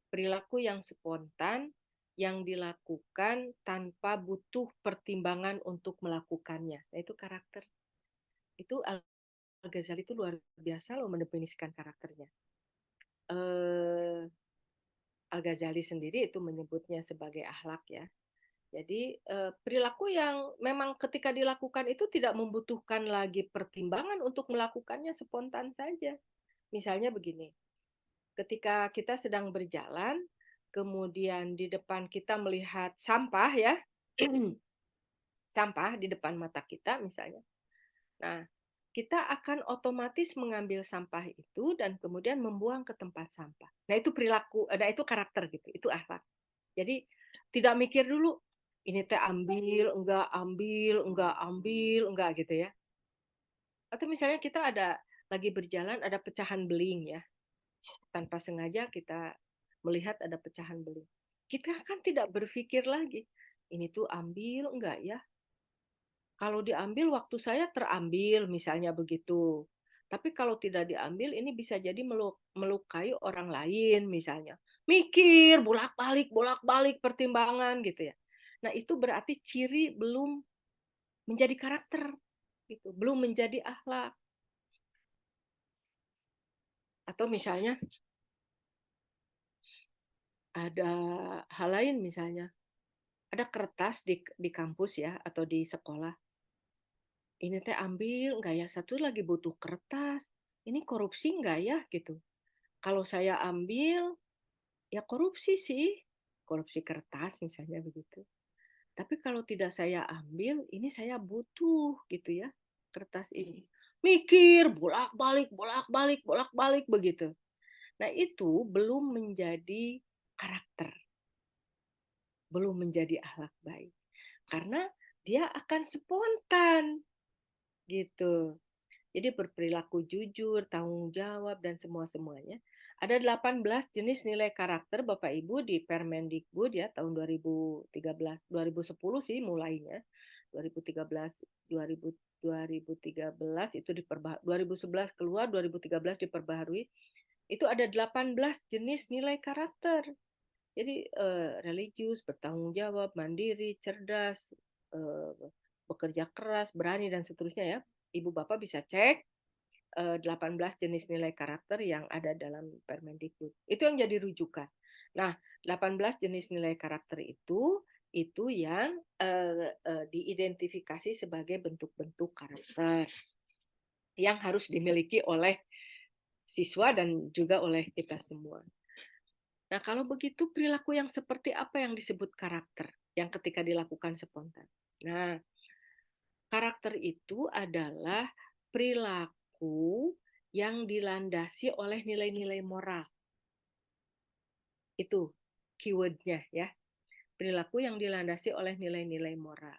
Speaker 1: perilaku yang spontan yang dilakukan tanpa butuh pertimbangan untuk melakukannya. Nah, itu karakter. Itu Al-Ghazali itu luar biasa loh mendefinisikan karakternya. Al-Ghazali sendiri itu menyebutnya sebagai akhlak ya. Jadi perilaku yang memang ketika dilakukan itu tidak membutuhkan lagi pertimbangan untuk melakukannya spontan saja. Misalnya begini, ketika kita sedang berjalan, kemudian di depan kita melihat sampah ya, sampah di depan mata kita misalnya. Nah, kita akan otomatis mengambil sampah itu dan kemudian membuang ke tempat sampah. Nah, itu perilaku, itu karakter gitu, itu akhlak. Jadi tidak mikir dulu ini teh ambil, enggak gitu ya. Atau misalnya kita lagi berjalan ada pecahan beling ya, tanpa sengaja kita melihat ada pecahan beling. Kita kan tidak berpikir lagi, ini tuh ambil enggak ya? Kalau diambil waktu saya terambil misalnya begitu. Tapi kalau tidak diambil ini bisa jadi melukai orang lain misalnya. Mikir bolak-balik pertimbangan gitu ya. Nah, itu berarti ciri belum menjadi karakter gitu, belum menjadi akhlak. Atau misalnya ada hal lain misalnya, ada kertas di kampus ya atau di sekolah. Ini teh ambil enggak ya? Satu lagi butuh kertas. Ini korupsi enggak ya gitu. Kalau saya ambil ya korupsi sih. Korupsi kertas misalnya begitu. Tapi kalau tidak saya ambil, ini saya butuh gitu ya. Kertas ini. Mikir bolak-balik begitu. Nah, itu belum menjadi karakter, belum menjadi akhlak baik. Karena dia akan spontan gitu. Jadi berperilaku jujur, tanggung jawab, dan semua-semuanya. Ada 18 jenis nilai karakter Bapak Ibu di Permendikbud ya tahun 2013, 2010 sih mulainya. 2013, 2013 itu 2011 keluar, 2013 diperbaharui. Itu ada 18 jenis nilai karakter. Jadi religius, bertanggung jawab, mandiri, cerdas, bekerja keras, berani dan seterusnya ya. Ibu Bapak bisa cek 18 jenis nilai karakter yang ada dalam Permendikbud. Itu yang jadi rujukan. Nah, 18 jenis nilai karakter itu yang diidentifikasi sebagai bentuk-bentuk karakter yang harus dimiliki oleh siswa dan juga oleh kita semua. Nah, kalau begitu perilaku yang seperti apa yang disebut karakter yang ketika dilakukan spontan? Nah, karakter itu adalah perilaku yang dilandasi oleh nilai-nilai moral. Itu keyword-nya ya. Perilaku yang dilandasi oleh nilai-nilai moral.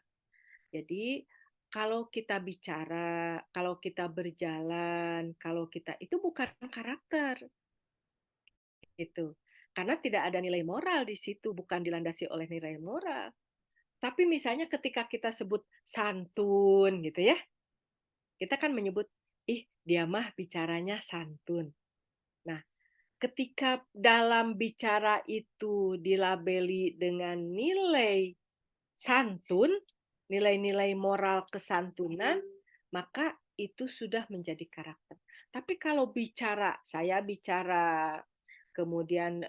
Speaker 1: Jadi, kalau kita bicara, kalau kita berjalan, kalau kita itu bukan karakter. Itu. Karena tidak ada nilai moral di situ, bukan dilandasi oleh nilai moral. Tapi misalnya ketika kita sebut santun gitu ya, kita kan menyebut, ih dia mah bicaranya santun. Nah, ketika dalam bicara itu dilabeli dengan nilai santun, nilai-nilai moral kesantunan, maka itu sudah menjadi karakter. Tapi kalau bicara, saya bicara, kemudian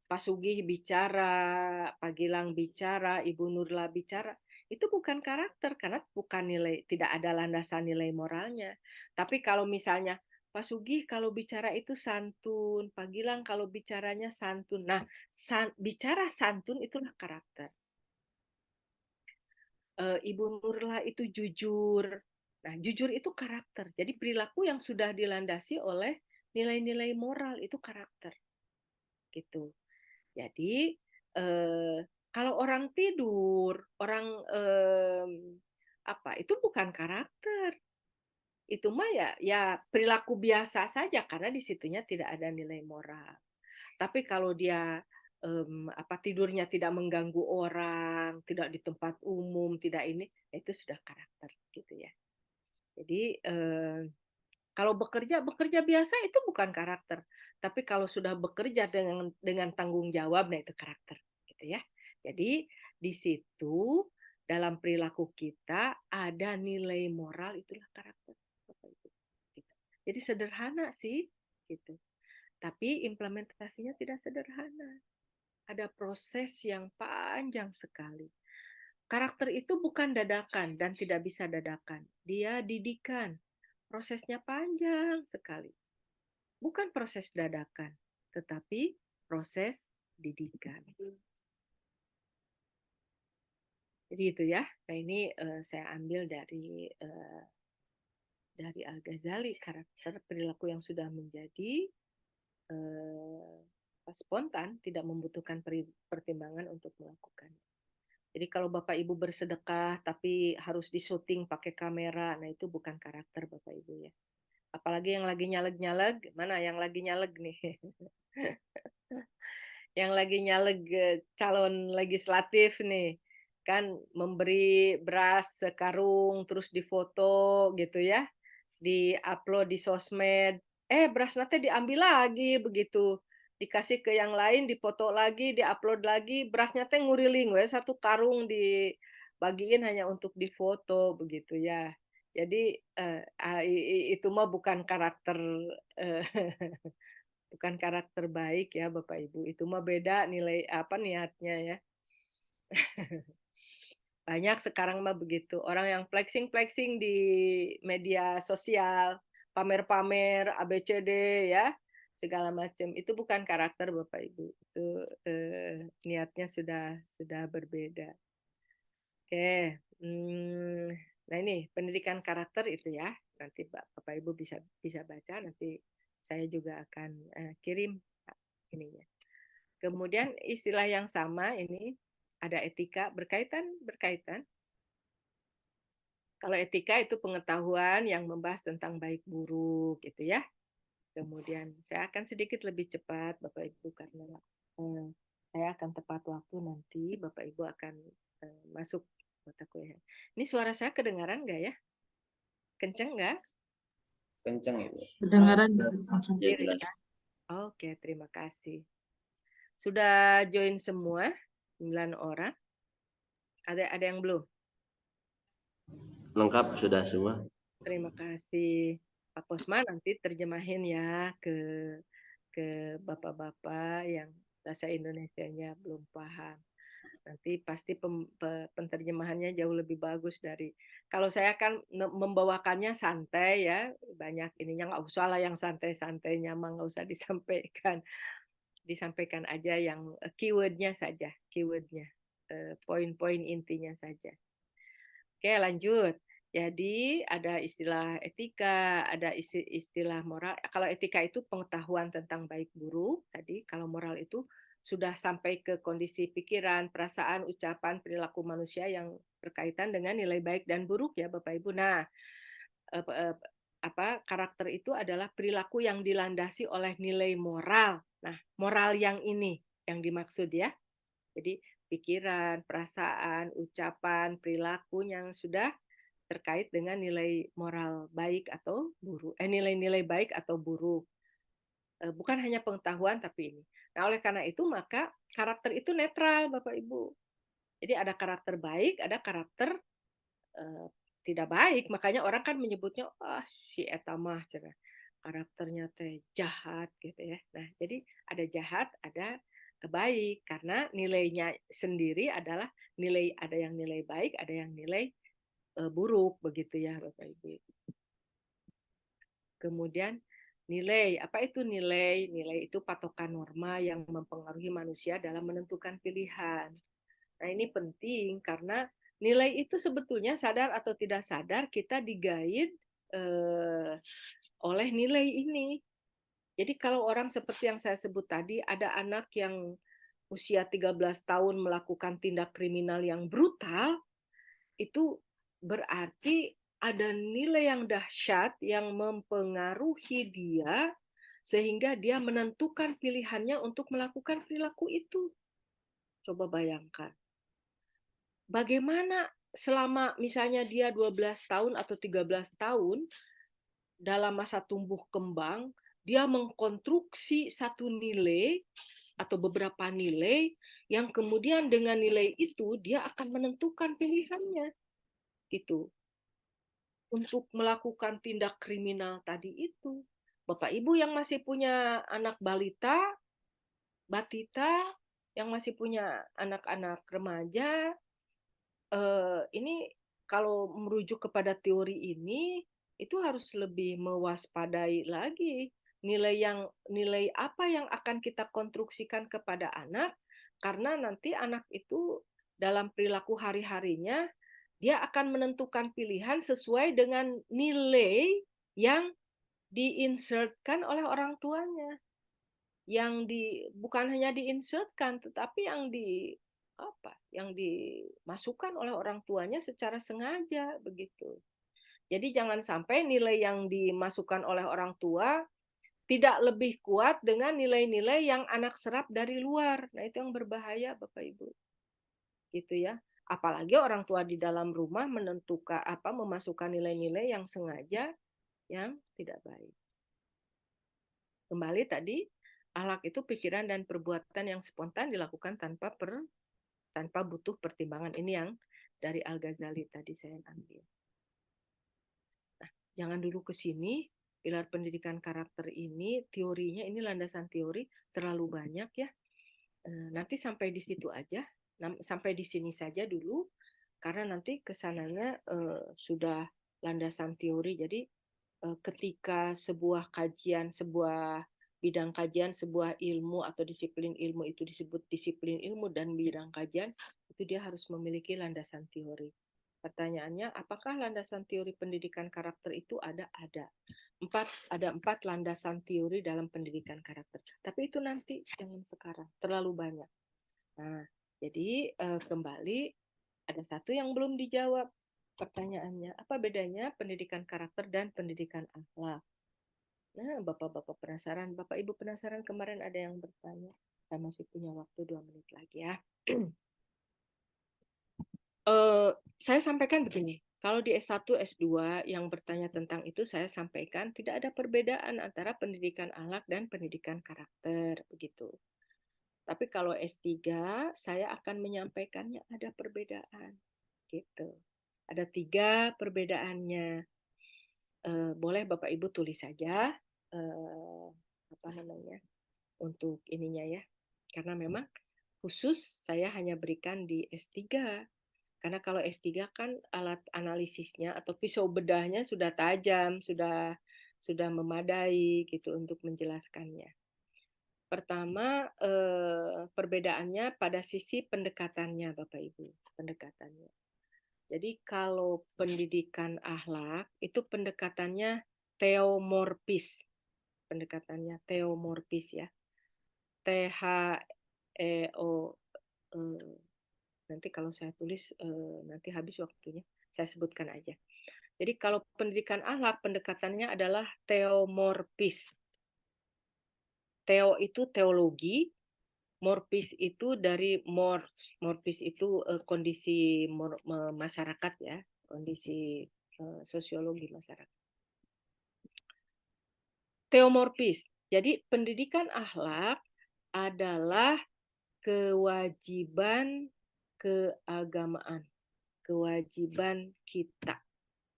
Speaker 1: Pak Sugih bicara, Pak Gilang bicara, Ibu Nurla bicara, itu bukan karakter karena bukan nilai, tidak ada landasan nilai moralnya. Tapi kalau misalnya Pak Sugih kalau bicara itu santun, Pak Gilang kalau bicaranya santun. Nah, bicara santun itulah karakter. Ibu Nurla itu jujur. Nah, jujur itu karakter. Jadi perilaku yang sudah dilandasi oleh nilai-nilai moral itu karakter. Gitu. Jadi kalau orang tidur, orang apa itu bukan karakter. Itu mah ya perilaku biasa saja karena di situnya tidak ada nilai moral. Tapi kalau dia apa tidurnya tidak mengganggu orang, tidak di tempat umum, tidak ini, itu sudah karakter gitu ya. Jadi kalau bekerja biasa itu bukan karakter, tapi kalau sudah bekerja dengan tanggung jawab, nah itu karakter, gitu ya. Jadi di situ dalam perilaku kita ada nilai moral, itulah karakter. Jadi sederhana sih, gitu. Tapi implementasinya tidak sederhana. Ada proses yang panjang sekali. Karakter itu bukan dadakan dan tidak bisa dadakan. Dia didikan. Prosesnya panjang sekali. Bukan proses dadakan, tetapi proses didikan. Jadi itu ya. Nah ini saya ambil dari Al-Ghazali, karakter perilaku yang sudah menjadi spontan, tidak membutuhkan pertimbangan untuk melakukan. Jadi Jadi kalau Bapak Ibu bersedekah tapi harus di-syuting pakai kamera, nah itu bukan karakter Bapak Ibu ya. Apalagi yang lagi nyaleg-nyaleg, mana yang lagi nyaleg nih? Yang lagi nyaleg calon legislatif nih, kan memberi beras sekarung terus difoto gitu ya, di-upload di sosmed, beras nanti diambil lagi begitu, dikasih ke yang lain, difoto lagi, di-upload lagi, berasnya teh nguriling we, 1 karung dibagiin hanya untuk difoto begitu ya. Jadi, itu mah bukan karakter, eee, bukan karakter baik ya Bapak Ibu, itu mah beda nilai apa, niatnya ya. Banyak sekarang mah begitu, orang yang flexing-flexing di media sosial, pamer-pamer ABCD ya, segala macam. Itu bukan karakter Bapak Ibu, itu, niatnya sudah berbeda. Oke, nah ini pendidikan karakter itu ya, nanti Bapak Ibu bisa bisa baca, nanti saya juga akan, kirim ininya. Kemudian istilah yang sama ini ada etika, berkaitan berkaitan. Kalau etika itu pengetahuan yang membahas tentang baik buruk gitu ya. Kemudian saya akan sedikit lebih cepat Bapak Ibu karena saya akan tepat waktu nanti Bapak Ibu akan masuk mata kuliah. Ini suara saya kedengaran nggak ya? Kenceng nggak?
Speaker 2: Kenceng Ibu.
Speaker 3: Kedengaran
Speaker 2: Ya
Speaker 1: Clear
Speaker 2: jelas.
Speaker 1: ya? Oke, terima kasih. Sudah join semua 9 orang? Ada yang belum?
Speaker 2: Lengkap sudah semua.
Speaker 1: Terima kasih Pak Posma, nanti terjemahin ya ke bapak-bapak yang bahasa Indonesianya belum paham. Nanti pasti penterjemahannya jauh lebih bagus dari kalau saya kan membawakannya santai ya, banyak ininya nggak usah lah yang santai-santainya mah nggak usah disampaikan. Disampaikan aja yang keywordnya saja, keywordnya, poin-poin intinya saja. Oke, lanjut. Jadi ada istilah etika, ada istilah moral. Kalau etika itu pengetahuan tentang baik buruk tadi, kalau moral itu sudah sampai ke kondisi pikiran, perasaan, ucapan, perilaku manusia yang berkaitan dengan nilai baik dan buruk ya Bapak Ibu. Nah, karakter itu adalah perilaku yang dilandasi oleh nilai moral. Nah, moral yang ini yang dimaksud ya. Jadi pikiran, perasaan, ucapan, perilaku yang sudah terkait dengan nilai moral baik atau buruk, nilai-nilai baik atau buruk. Bukan hanya pengetahuan tapi ini. Nah, oleh karena itu maka karakter itu netral, Bapak Ibu. Jadi ada karakter baik, ada karakter eh, tidak baik. Makanya orang kan menyebutnya, si eta mah karakternya teh jahat gitu ya. Nah, jadi ada jahat, ada baik karena nilainya sendiri adalah ada yang nilai baik, ada yang nilai buruk begitu ya Bapak Ibu. Kemudian nilai, apa itu nilai? Nilai itu patokan norma yang mempengaruhi manusia dalam menentukan pilihan. Nah, ini penting karena nilai itu sebetulnya sadar atau tidak sadar kita digait oleh nilai ini. Jadi kalau orang seperti yang saya sebut tadi, ada anak yang usia 13 tahun melakukan tindak kriminal yang brutal, itu berarti ada nilai yang dahsyat yang mempengaruhi dia sehingga dia menentukan pilihannya untuk melakukan perilaku itu. Coba bayangkan. Bagaimana selama misalnya dia 12 tahun atau 13 tahun dalam masa tumbuh kembang, dia mengkonstruksi satu nilai atau beberapa nilai yang kemudian dengan nilai itu dia akan menentukan pilihannya gitu untuk melakukan tindak kriminal tadi itu. Bapak Ibu yang masih punya anak balita, batita, yang masih punya anak-anak remaja, ini kalau merujuk kepada teori ini itu harus lebih mewaspadai lagi nilai apa yang akan kita konstruksikan kepada anak karena nanti anak itu dalam perilaku hari-harinya dia akan menentukan pilihan sesuai dengan nilai yang diinsertkan oleh orang tuanya. Bukan hanya diinsertkan tetapi yang apa yang dimasukkan oleh orang tuanya secara sengaja begitu. Jadi jangan sampai nilai yang dimasukkan oleh orang tua tidak lebih kuat dengan nilai-nilai yang anak serap dari luar. Nah, itu yang berbahaya Bapak Ibu. Gitu ya. Apalagi orang tua di dalam rumah memasukkan nilai-nilai yang sengaja yang tidak baik. Kembali tadi, akhlak itu pikiran dan perbuatan yang spontan dilakukan tanpa butuh pertimbangan. Ini yang dari Al-Ghazali tadi saya ambil. Nah, jangan dulu ke sini, pilar pendidikan karakter ini, teorinya ini landasan teori terlalu banyak ya. Nanti sampai di situ aja, sampai di sini saja dulu, karena nanti kesananya sudah landasan teori. Jadi ketika sebuah kajian, sebuah bidang kajian, sebuah ilmu atau disiplin ilmu itu disebut disiplin ilmu dan bidang kajian, itu dia harus memiliki landasan teori. Pertanyaannya, apakah landasan teori pendidikan karakter itu ada? Ada. Ada 4 landasan teori dalam pendidikan karakter. Tapi itu nanti, jangan sekarang. Terlalu banyak. Nah, jadi kembali, ada satu yang belum dijawab. Pertanyaannya, apa bedanya pendidikan karakter dan pendidikan akhlak? Nah, Bapak-Bapak penasaran, Bapak Ibu penasaran, kemarin ada yang bertanya. Saya masih punya waktu 2 menit lagi ya. Saya sampaikan begini, kalau di S1, S2 yang bertanya tentang itu saya sampaikan tidak ada perbedaan antara pendidikan akhlak dan pendidikan karakter begitu. Tapi kalau S3 saya akan menyampaikannya ada perbedaan gitu. Ada 3 perbedaannya. Boleh Bapak Ibu tulis saja apa namanya untuk ininya ya. Karena memang khusus saya hanya berikan di S3. Karena kalau S3 kan alat analisisnya atau pisau bedahnya sudah tajam, sudah memadai gitu untuk menjelaskannya. Pertama, perbedaannya pada sisi pendekatannya, Bapak Ibu, pendekatannya. Jadi kalau pendidikan akhlak itu pendekatannya teomorfis, pendekatannya teomorfis ya, THEO. Nanti kalau saya tulis nanti habis waktunya, saya sebutkan aja. Jadi kalau pendidikan akhlak pendekatannya adalah teomorfis. Teo itu teologi, morfis itu dari morfis itu kondisi masyarakat ya, kondisi sosiologi masyarakat. Teomorfis. Jadi pendidikan akhlak adalah kewajiban keagamaan, kewajiban kita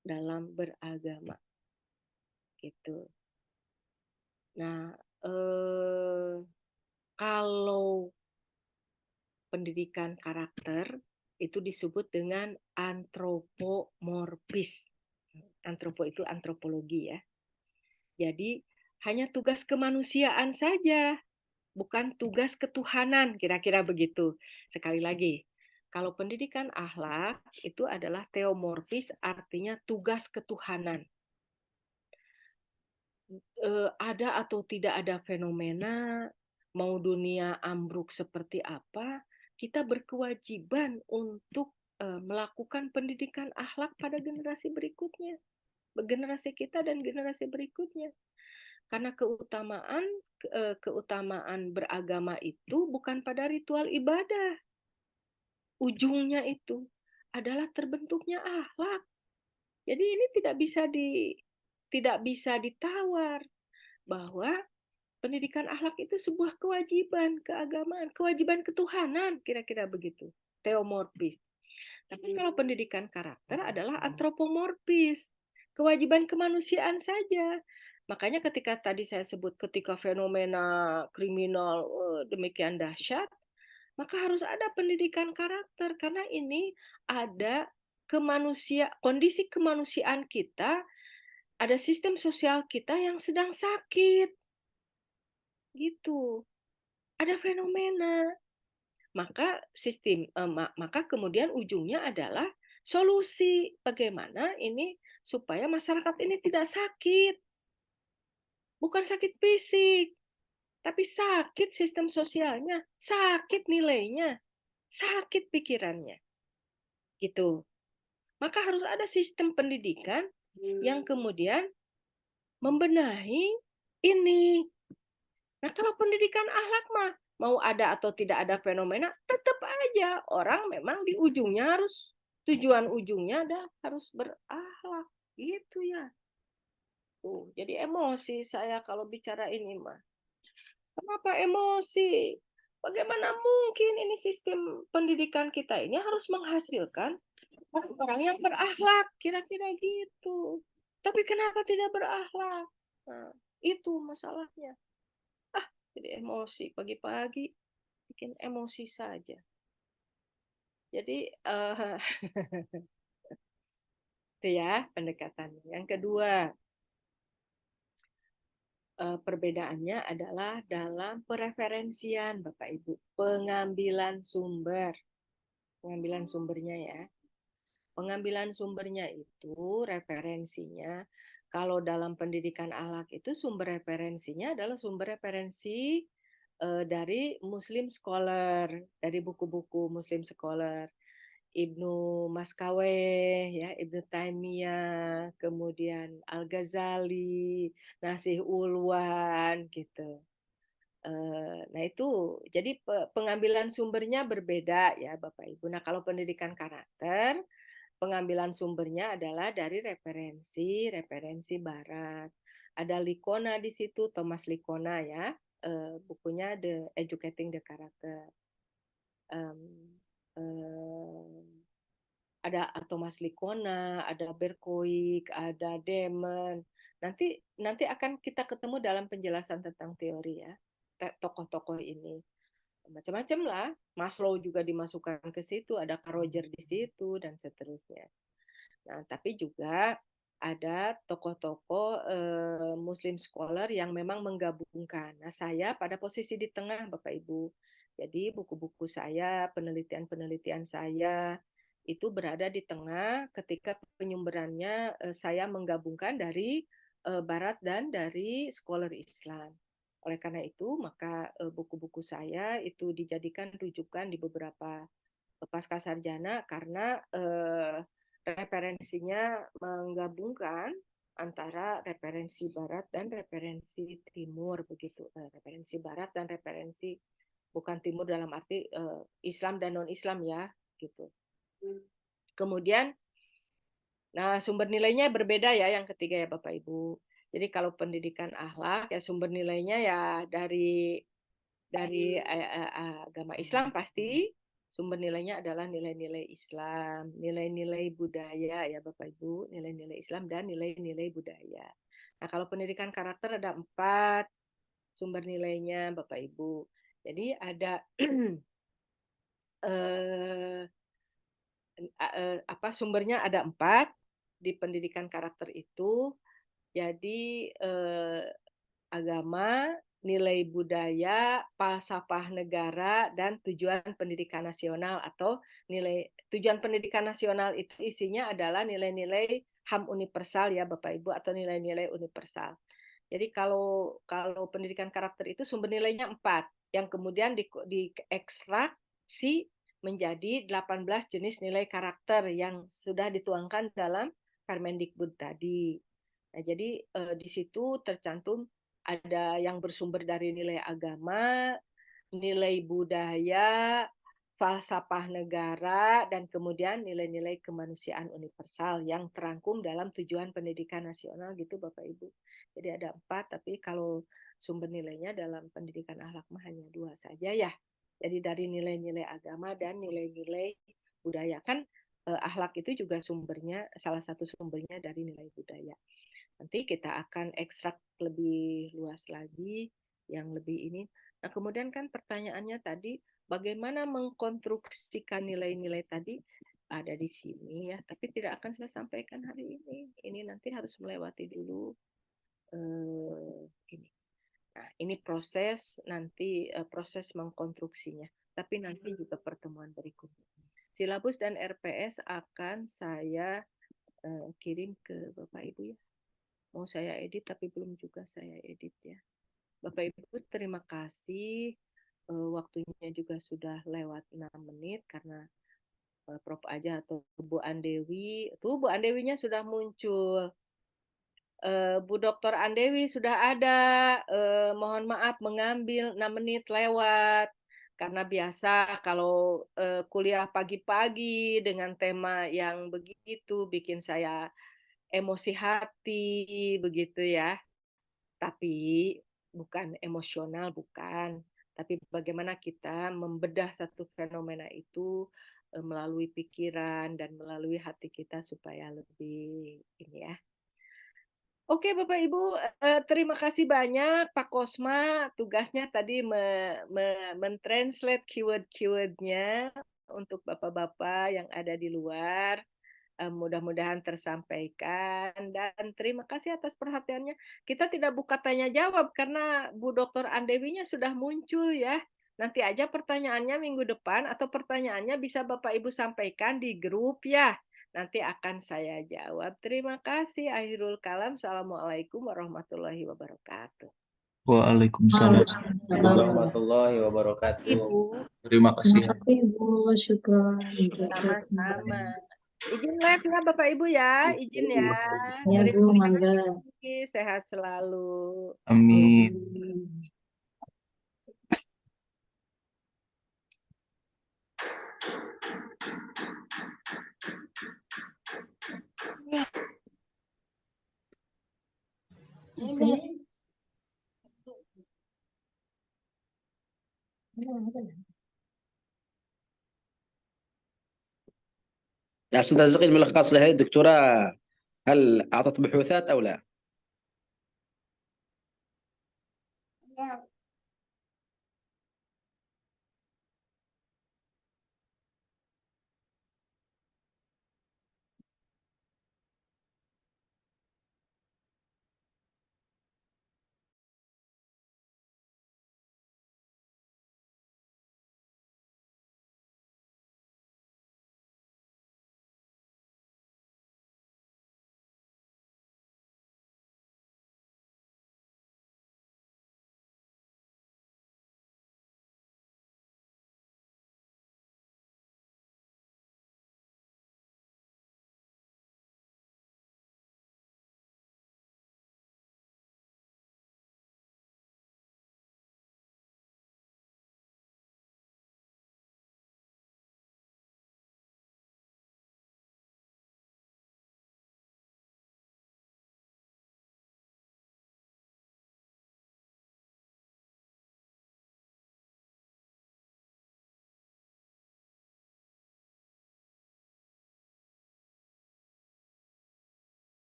Speaker 1: dalam beragama gitu. Nah, kalau pendidikan karakter itu disebut dengan antropomorfis. Antropo itu antropologi ya. Jadi hanya tugas kemanusiaan saja, bukan tugas ketuhanan, kira-kira begitu. Sekali lagi, kalau pendidikan akhlak itu adalah teomorfis, artinya tugas ketuhanan. Ada atau tidak ada fenomena, mau dunia ambruk seperti apa, kita berkewajiban untuk melakukan pendidikan akhlak pada generasi berikutnya, generasi kita dan generasi berikutnya. Karena keutamaan beragama itu bukan pada ritual ibadah. Ujungnya itu adalah terbentuknya akhlak. Jadi ini tidak bisa ditawar bahwa pendidikan akhlak itu sebuah kewajiban keagamaan, kewajiban ketuhanan, kira-kira begitu. Teomorfis. Tapi kalau pendidikan karakter adalah antropomorfis, kewajiban kemanusiaan saja. Makanya ketika tadi saya sebut ketika fenomena kriminal demikian dahsyat, maka harus ada pendidikan karakter karena ini ada kondisi kemanusiaan kita, ada sistem sosial kita yang sedang sakit. Gitu. Ada fenomena. Maka kemudian ujungnya adalah solusi bagaimana ini supaya masyarakat ini tidak sakit. Bukan sakit fisik, tapi sakit sistem sosialnya, sakit nilainya, sakit pikirannya. Gitu. Maka harus ada sistem pendidikan yang kemudian membenahi ini. Nah, kalau pendidikan akhlak mah mau ada atau tidak ada fenomena, tetap aja orang memang di ujungnya harus tujuan ujungnya harus berakhlak gitu ya. Tuh, jadi emosi saya kalau bicara ini mah. Kenapa emosi? Bagaimana mungkin ini sistem pendidikan kita ini harus menghasilkan orang yang berakhlak, kira-kira gitu. Tapi kenapa tidak berakhlak? Nah, itu masalahnya. Ah, jadi emosi pagi-pagi, bikin emosi saja. Jadi, itu ya pendekatannya. Yang kedua, perbedaannya adalah dalam pereferensian, Bapak Ibu. Pengambilan sumber. Pengambilan sumbernya ya. Pengambilan sumbernya itu referensinya, kalau dalam pendidikan akhlak itu sumber referensinya adalah sumber referensi dari Muslim scholar, dari buku-buku Muslim scholar. Ibnu Maskaweh, ya, Ibnu Taimiyah, kemudian Al-Ghazali, Nasih Ulwan, gitu. Nah itu, jadi pengambilan sumbernya berbeda ya Bapak Ibu. Nah kalau pendidikan karakter, pengambilan sumbernya adalah dari referensi Barat. Ada Licona di situ, Thomas Licona ya, bukunya The Educating the Character. Ada Thomas Licona, ada Berkowick, ada Demon. Nanti akan kita ketemu dalam penjelasan tentang teori ya, tokoh-tokoh ini. Macam-macam lah. Maslow juga dimasukkan ke situ, ada Carl Roger di situ dan seterusnya. Nah, tapi juga ada tokoh-tokoh Muslim scholar yang memang menggabungkan. Nah, saya pada posisi di tengah, Bapak Ibu. Jadi buku-buku saya, penelitian-penelitian saya itu berada di tengah ketika penyumberannya saya menggabungkan dari Barat dan dari scholar Islam. Oleh karena itu, maka buku-buku saya itu dijadikan rujukan di beberapa pasca sarjana karena referensinya menggabungkan antara referensi Barat dan referensi Timur begitu. Referensi Barat dan referensi bukan Timur dalam arti Islam dan non Islam ya gitu. Kemudian, nah sumber nilainya berbeda ya yang ketiga ya Bapak Ibu. Jadi kalau pendidikan akhlak ya sumber nilainya ya dari agama Islam pasti sumber nilainya adalah nilai-nilai Islam, nilai-nilai budaya ya Bapak Ibu, nilai-nilai Islam dan nilai-nilai budaya. Nah kalau pendidikan karakter ada 4 sumber nilainya Bapak Ibu. Jadi ada sumbernya ada 4 di pendidikan karakter itu. Jadi agama, nilai budaya, falsafah negara, dan tujuan pendidikan nasional atau tujuan pendidikan nasional itu isinya adalah nilai-nilai HAM universal ya Bapak Ibu atau nilai-nilai universal. Jadi kalau pendidikan karakter itu sumber nilainya 4 yang kemudian diekstraksi menjadi 18 jenis nilai karakter yang sudah dituangkan dalam Permendikbud tadi. Nah, jadi di situ tercantum ada yang bersumber dari nilai agama, nilai budaya, falsafah negara, dan kemudian nilai-nilai kemanusiaan universal yang terangkum dalam tujuan pendidikan nasional gitu Bapak Ibu. Jadi ada 4, tapi kalau sumber nilainya dalam pendidikan akhlak mah hanya 2 saja ya. Jadi dari nilai-nilai agama dan nilai-nilai budaya. Kan akhlak itu juga sumbernya, salah satu sumbernya dari nilai budaya. Nanti kita akan ekstrak lebih luas lagi, yang lebih ini. Nah, kemudian kan pertanyaannya tadi, bagaimana mengkonstruksikan nilai-nilai tadi ada di sini ya, tapi tidak akan saya sampaikan hari ini. Ini nanti harus melewati dulu ini. Nah, ini proses nanti proses mengkonstruksinya, tapi nanti juga pertemuan berikutnya. Silabus dan RPS akan saya kirim ke Bapak Ibu ya. Mau saya edit tapi belum juga saya edit ya. Bapak Ibu terima kasih waktunya juga sudah lewat 6 menit karena Prof Aja atau Bu Andewi. Tuh Bu Andewinya sudah muncul. Bu Dr. Andewi sudah ada. Mohon maaf mengambil 6 menit lewat. Karena biasa kalau kuliah pagi-pagi dengan tema yang begitu bikin saya emosi hati begitu ya. Tapi bukan emosional, bukan. Tapi bagaimana kita membedah satu fenomena itu melalui pikiran dan melalui hati kita supaya lebih ini ya. Oke Bapak Ibu, terima kasih banyak Pak Kosma. Tugasnya tadi mentranslate keyword-keywordnya untuk Bapak-Bapak yang ada di luar. Mudah-mudahan tersampaikan dan terima kasih atas perhatiannya. Kita tidak buka tanya jawab karena Bu Dr. Andewinya sudah muncul ya. Nanti aja pertanyaannya minggu depan atau pertanyaannya bisa Bapak Ibu sampaikan di grup ya. Nanti akan saya jawab. Terima kasih. Akhirul kalam. Assalamualaikum warahmatullahi wabarakatuh.
Speaker 4: Waalaikumsalam.
Speaker 2: Warahmatullahi
Speaker 1: Terima kasih
Speaker 2: wabarakatuh.
Speaker 1: Bu.
Speaker 4: Terima kasih.
Speaker 3: Terima kasih Bu, syukran.
Speaker 1: Sama-sama. Izin live ya Bapak Ibu ya, izin ya.
Speaker 3: Ya Bu,
Speaker 1: Terima
Speaker 3: mangga.
Speaker 1: kasih, sehat selalu.
Speaker 4: Amin.
Speaker 2: يا أستاذ رزقي الملخص لهذه الدكتورة هل أعطت بحوثات أو لا؟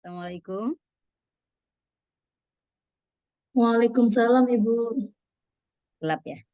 Speaker 5: Assalamualaikum.
Speaker 3: Waalaikumsalam Ibu.
Speaker 5: Gelap ya.